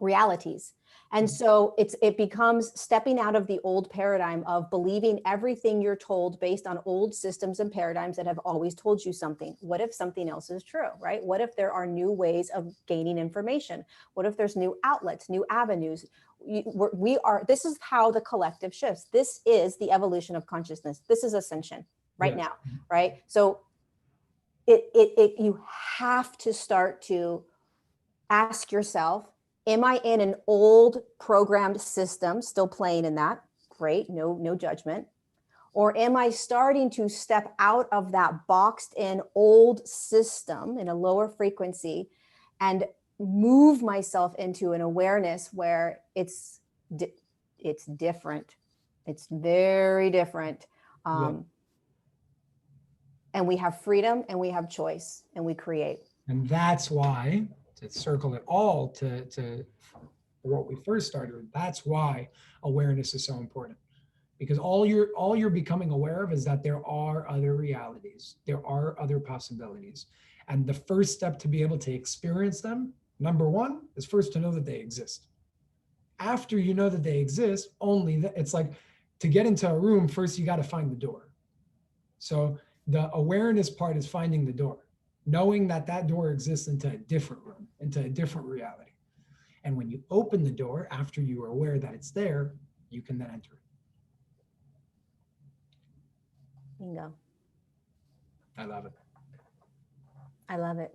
realities. And so it becomes stepping out of the old paradigm of believing everything you're told based on old systems and paradigms that have always told you something. What if something else is true, right? What if there are new ways of gaining information? What if there's new outlets, new avenues? This is how the collective shifts. This is the evolution of consciousness. This is ascension right now, right? So you have to start to ask yourself, am I in an old programmed system, still playing in that? Great, no judgment. Or am I starting to step out of that boxed in old system in a lower frequency and move myself into an awareness where it's different. It's very different. And we have freedom and we have choice and we create. And that's why, to circle it all to what we first started with, that's why awareness is so important. Because all you're becoming aware of is that there are other realities, there are other possibilities. And the first step to be able to experience them, number one, is first to know that they exist. After you know that they exist, it's like to get into a room, first you got to find the door. So the awareness part is finding the door, knowing that that door exists into a different room, into a different reality. And when you open the door, after you are aware that it's there, you can then enter it. Bingo. I love it. I love it.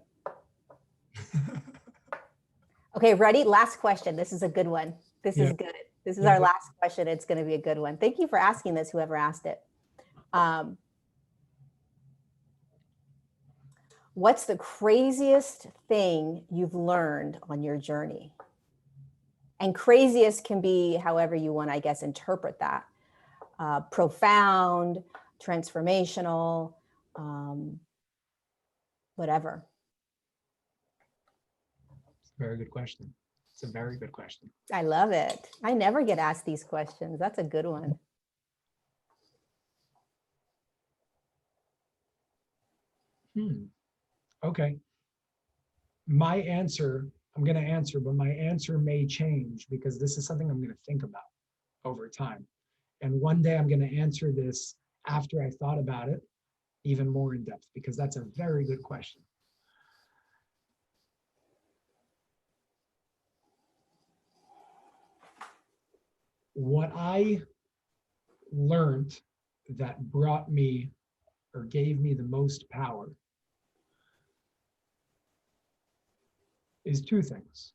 Okay, ready? Last question. This is a good one. This is good. This is our last question. It's going to be a good one. Thank you for asking this, whoever asked it. What's the craziest thing you've learned on your journey? And craziest can be however you want, I guess, interpret that. Profound, transformational, whatever. It's a very good question. It's a very good question. I love it. I never get asked these questions. That's a good one. Okay. My answer, I'm going to answer, but my answer may change because this is something I'm going to think about over time. And one day I'm going to answer this after I thought about it even more in depth, because that's a very good question. What I learned that brought me or gave me the most power is two things,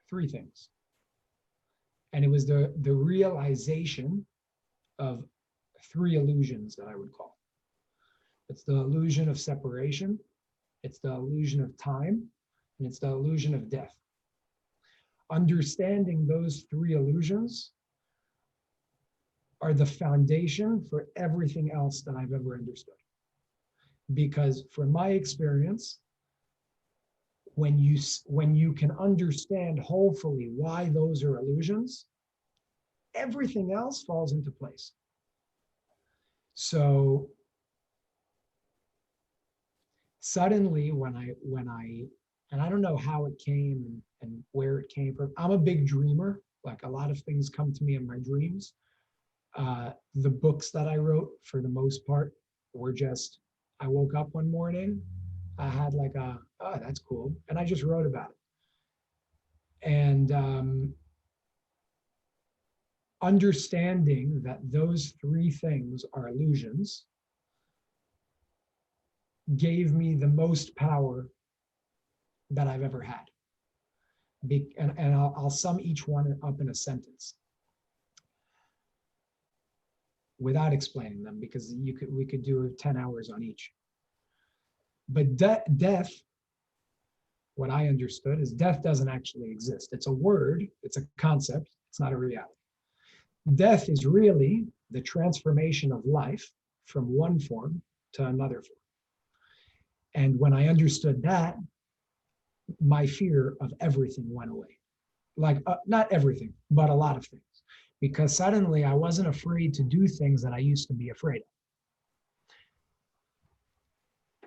three things. And it was the realization of three illusions that I would call. It's the illusion of separation, it's the illusion of time, and it's the illusion of death. Understanding those three illusions are the foundation for everything else that I've ever understood. Because from my experience, when you can understand hopefully why those are illusions, everything else falls into place. So suddenly and I don't know how it came and where it came from. I'm a big dreamer. Like a lot of things come to me in my dreams. The books that I wrote, for the most part, were just, I woke up one morning, I had like oh, that's cool, and I just wrote about it. And understanding that those three things are illusions gave me the most power that I've ever had. And I'll sum each one up in a sentence without explaining them, because we could do 10 hours on each. But death, what I understood is death doesn't actually exist. It's a word, it's a concept, it's not a reality. Death is really the transformation of life from one form to another form. And when I understood that, my fear of everything went away. Like, not everything, but a lot of things. Because suddenly I wasn't afraid to do things that I used to be afraid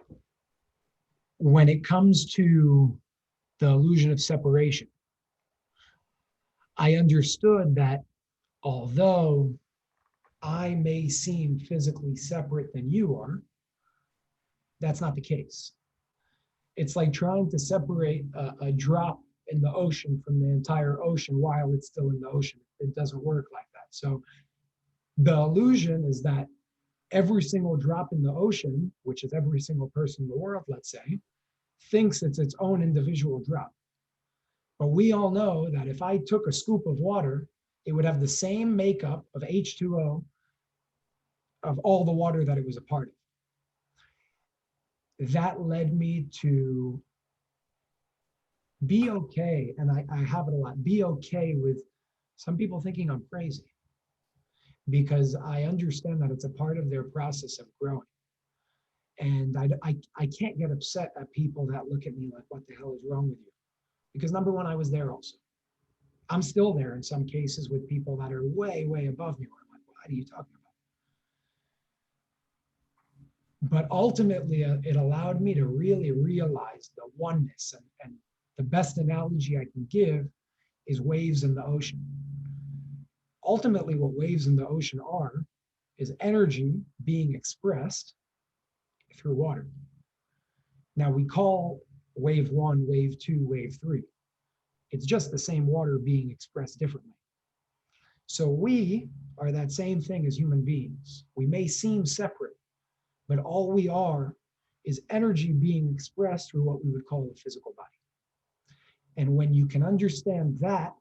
of. When it comes to the illusion of separation, I understood that although I may seem physically separate than you are, that's not the case. It's like trying to separate a drop in the ocean from the entire ocean while it's still in the ocean. It doesn't work like that. So the illusion is that every single drop in the ocean, which is every single person in the world, let's say, thinks it's its own individual drop. But we all know that if I took a scoop of water, it would have the same makeup of H2O of all the water that it was a part of. That led me to be okay, and I have it a lot, be okay with some people thinking I'm crazy, because I understand that it's a part of their process of growing. And I can't get upset at people that look at me like, what the hell is wrong with you? Because number one, I was there also. I'm still there in some cases with people that are way, way above me. Where I'm like, what are you talking about? But ultimately, it allowed me to really realize the oneness. And the best analogy I can give is waves in the ocean. Ultimately, what waves in the ocean are is energy being expressed through water. Now, we call wave one, wave two, wave three. It's just the same water being expressed differently. So we are that same thing as human beings. We may seem separate, but all we are is energy being expressed through what we would call a physical body. And when you can understand that,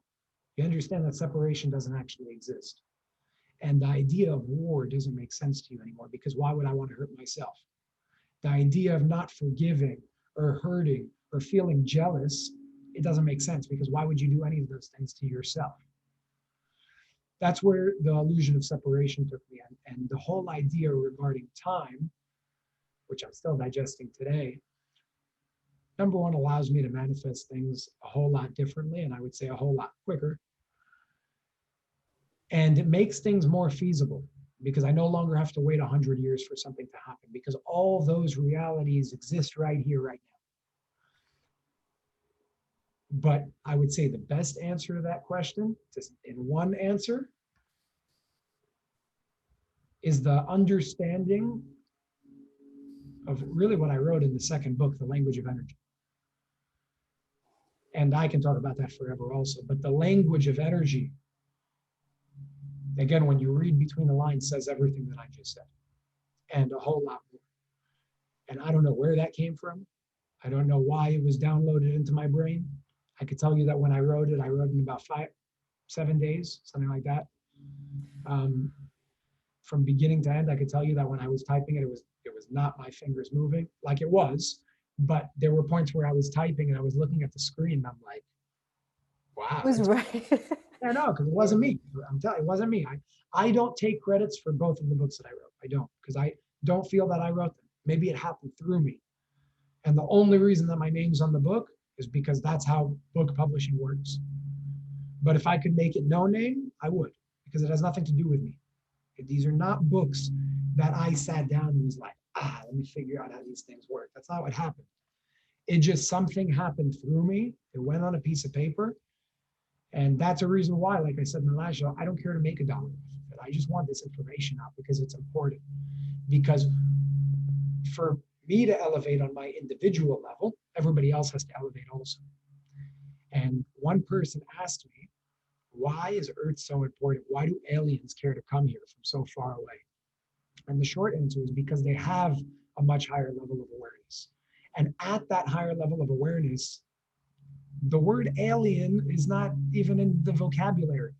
you understand that separation doesn't actually exist. And the idea of war doesn't make sense to you anymore, because why would I want to hurt myself? The idea of not forgiving or hurting or feeling jealous, it doesn't make sense, because why would you do any of those things to yourself? That's where the illusion of separation took me. And the whole idea regarding time, which I'm still digesting today, number one, allows me to manifest things a whole lot differently, and I would say a whole lot quicker. And it makes things more feasible, because I no longer have to wait 100 years for something to happen, because all those realities exist right here, right now. But I would say the best answer to that question, just in one answer, is the understanding of really what I wrote in the second book, The Language of Energy. And I can talk about that forever also, but the language of energy, again, when you read between the lines, says everything that I just said, and a whole lot more. And I don't know where that came from. I don't know why it was downloaded into my brain. I could tell you that when I wrote it in about 7 days, something like that. From beginning to end, I could tell you that when I was typing it, it was not my fingers moving, like it was, but there were points where I was typing and I was looking at the screen and I'm like, wow. It was right. I know, because it wasn't me. I'm telling you, it wasn't me. I don't take credits for both of the books that I wrote. I don't, because I don't feel that I wrote them. Maybe it happened through me. And the only reason that my name's on the book is because that's how book publishing works. But if I could make it no name, I would, because it has nothing to do with me. These are not books that I sat down and was like, let me figure out how these things work. That's not what happened. It just, something happened through me. It went on a piece of paper. And that's a reason why, like I said in the last show, I don't care to make $1 off of it. I just want this information out because it's important. Because for me to elevate on my individual level, everybody else has to elevate also. And one person asked me, why is Earth so important? Why do aliens care to come here from so far away? And the short answer is because they have a much higher level of awareness. And at that higher level of awareness, the word alien is not even in the vocabulary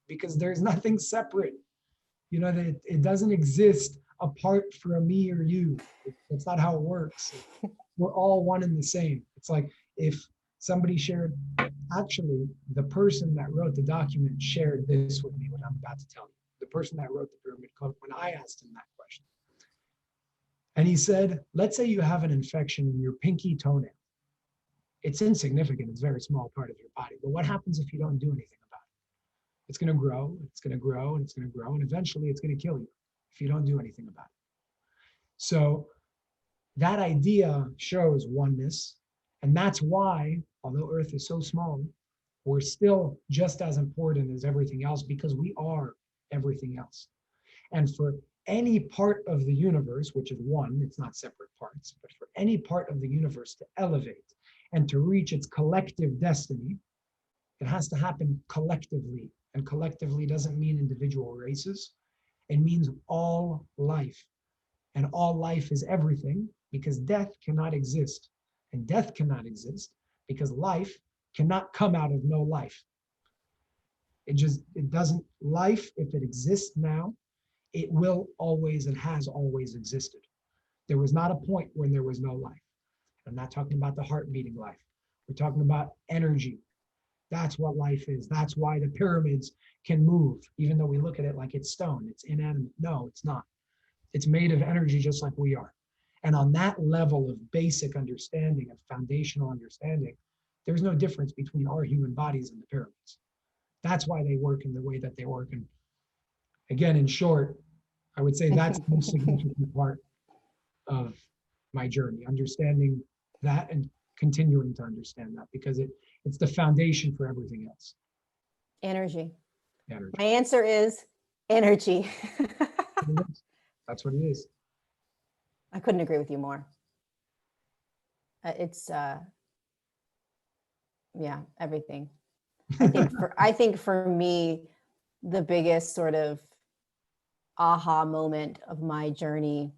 because there's nothing separate. You know, that it doesn't exist apart from me or you. That's not how it works. We're all one and the same. It's like if somebody shared, actually, the person that wrote the document shared this with me, what I'm about to tell you. The person that wrote the pyramid code, when I asked him that question. And he said, let's say you have an infection in your pinky toenail. It's insignificant, it's a very small part of your body. But what happens if you don't do anything about it? It's going to grow, it's going to grow, and it's going to grow, and eventually it's going to kill you if you don't do anything about it. So that idea shows oneness. And that's why, although Earth is so small, we're still just as important as everything else because we are everything else. And for any part of the universe, which is one, it's not separate parts, but for any part of the universe to elevate and to reach its collective destiny, it has to happen collectively. And collectively doesn't mean individual races. It means all life. And all life is everything because death cannot exist. And death cannot exist because life cannot come out of no life. It doesn't, life, if it exists now, it will always and has always existed. There was not a point when there was no life. I'm not talking about the heart beating life. We're talking about energy. That's what life is. That's why the pyramids can move, even though we look at it like it's stone, it's inanimate. No, it's not. It's made of energy just like we are. And on that level of basic understanding, of foundational understanding, there's no difference between our human bodies and the pyramids. That's why they work in the way that they work. And again, in short, I would say that's the most significant part of my journey, understanding that and continuing to understand that because it's the foundation for everything else. Energy. Energy. My answer is energy. That's what it is. I couldn't agree with you more. It's yeah, everything. I think for me, the biggest sort of aha moment of my journey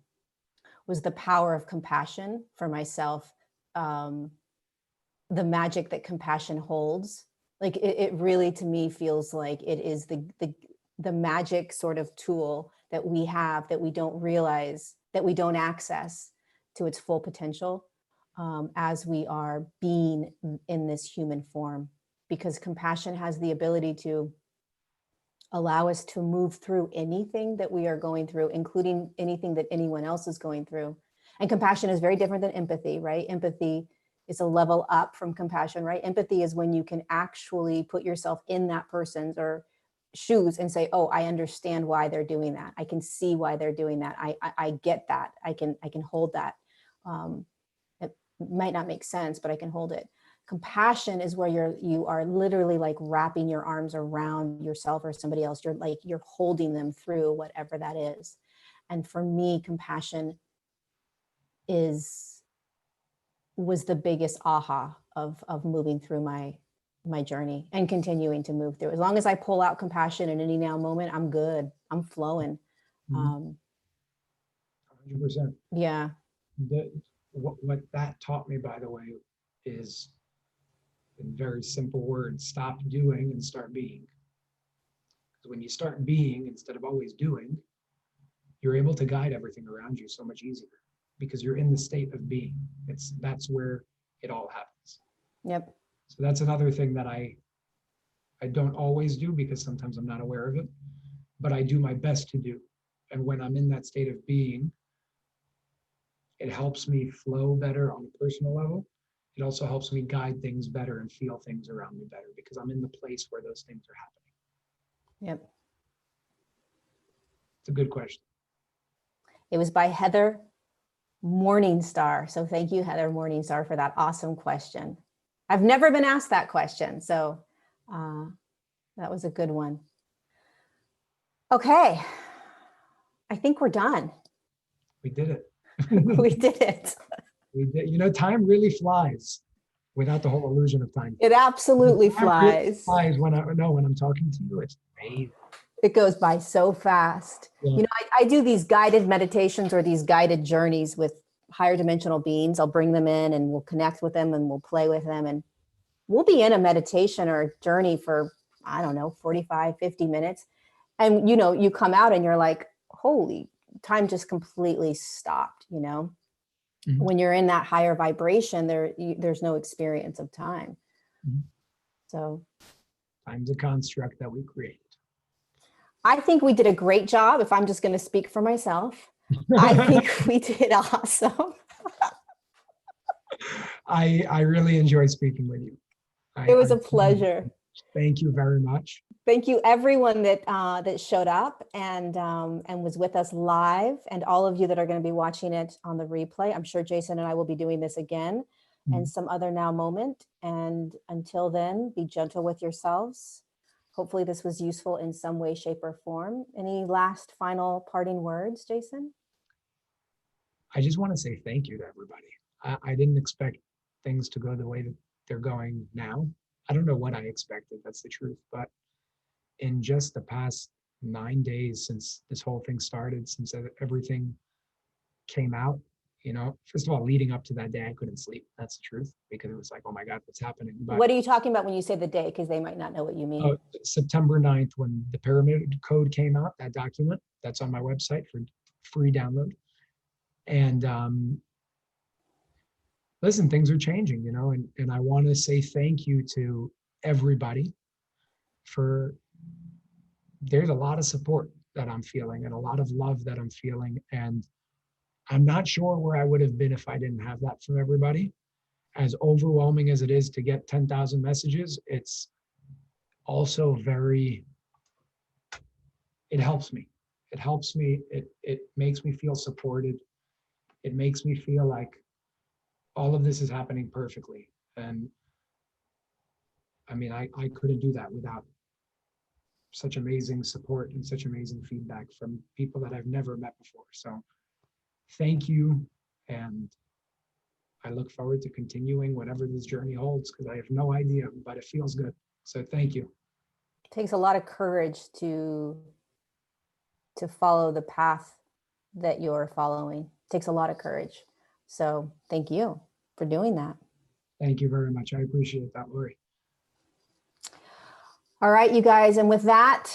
was the power of compassion for myself. The magic that compassion holds. Like it really, to me, feels like it is the magic sort of tool that we have that we don't realize, that we don't access to its full potential as we are being in this human form. Because compassion has the ability to allow us to move through anything that we are going through, including anything that anyone else is going through. And compassion is very different than empathy, right? Empathy is a level up from compassion, right? Empathy is when you can actually put yourself in that person's or shoes and say, oh, I understand why they're doing that. I can see why they're doing that. I get that. I can hold that. It might not make sense, but I can hold it. Compassion is where you are literally like wrapping your arms around yourself or somebody else. You're holding them through whatever that is. And for me, compassion was the biggest aha of moving through my journey and continuing to move through. As long as I pull out compassion in any now moment, I'm good. I'm flowing. 100%. Yeah. What that taught me, by the way, is in very simple words, stop doing and start being. Because when you start being instead of always doing, you're able to guide everything around you so much easier because you're in the state of being. That's where it all happens. Yep. So that's another thing that I don't always do because sometimes I'm not aware of it, but I do my best to do. And when I'm in that state of being, it helps me flow better on a personal level. It also helps me guide things better and feel things around me better because I'm in the place where those things are happening. Yep. It's a good question. It was by Heather Morningstar. So thank you, Heather Morningstar, for that awesome question. I've never been asked that question, so that was a good one. Okay, I think we're done. We did it. We did it. We did. You know, time really flies without the whole illusion of time. It absolutely Time really flies. flies when I'm talking to you. It's amazing. It goes by so fast. Yeah. You know, I do these guided meditations or these guided journeys with higher dimensional beings. I'll bring them in and we'll connect with them and we'll play with them. And we'll be in a meditation or a journey for, I don't know, 45, 50 minutes. And, you know, you come out and you're like, holy, time just completely stopped, you know? Mhm. When you're in that higher vibration, there's no experience of time. Mhm. So Time's a construct that we create. I think we did a great job. If I'm just going to speak for myself, I think we did awesome. I really enjoy speaking with you. It was a pleasure. Thank you very much. Thank you, everyone that that showed up and was with us live, and all of you that are going to be watching it on the replay. I'm sure Jason and I will be doing this again and some other now moment. And until then, be gentle with yourselves. Hopefully this was useful in some way, shape, or form. Any last final parting words, Jason? I just want to say thank you to everybody. I didn't expect things to go the way that they're going now. I don't know what I expected, that's the truth. But in just the past 9 days since this whole thing started, since everything came out, you know, first of all, leading up to that day, I couldn't sleep. That's the truth, because it was like, oh my God, what's happening? But What are you talking about when you say the day? Because they might not know what you mean. September 9th, when the pyramid code came out, that document that's on my website for free download. And listen, things are changing, you know, and I want to say thank you to everybody for, there's a lot of support that I'm feeling and a lot of love that I'm feeling. And I'm not sure where I would have been if I didn't have that from everybody. As overwhelming as it is to get 10,000 messages, it's also very, it helps me. It helps me. It makes me feel supported. It makes me feel like all of this is happening perfectly. And I mean, I couldn't do that without such amazing support and such amazing feedback from people that I've never met before. So thank you. And I look forward to continuing whatever this journey holds, because I have no idea, but it feels good. So thank you. It takes a lot of courage to follow the path that you're following. It takes a lot of courage. So thank you for doing that. Thank you very much. I appreciate that, Lorie. All right, you guys. And with that,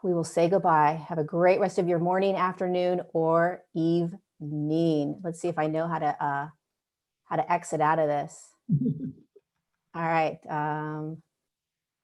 we will say goodbye. Have a great rest of your morning, afternoon, or evening. Let's see if I know how to exit out of this. All right.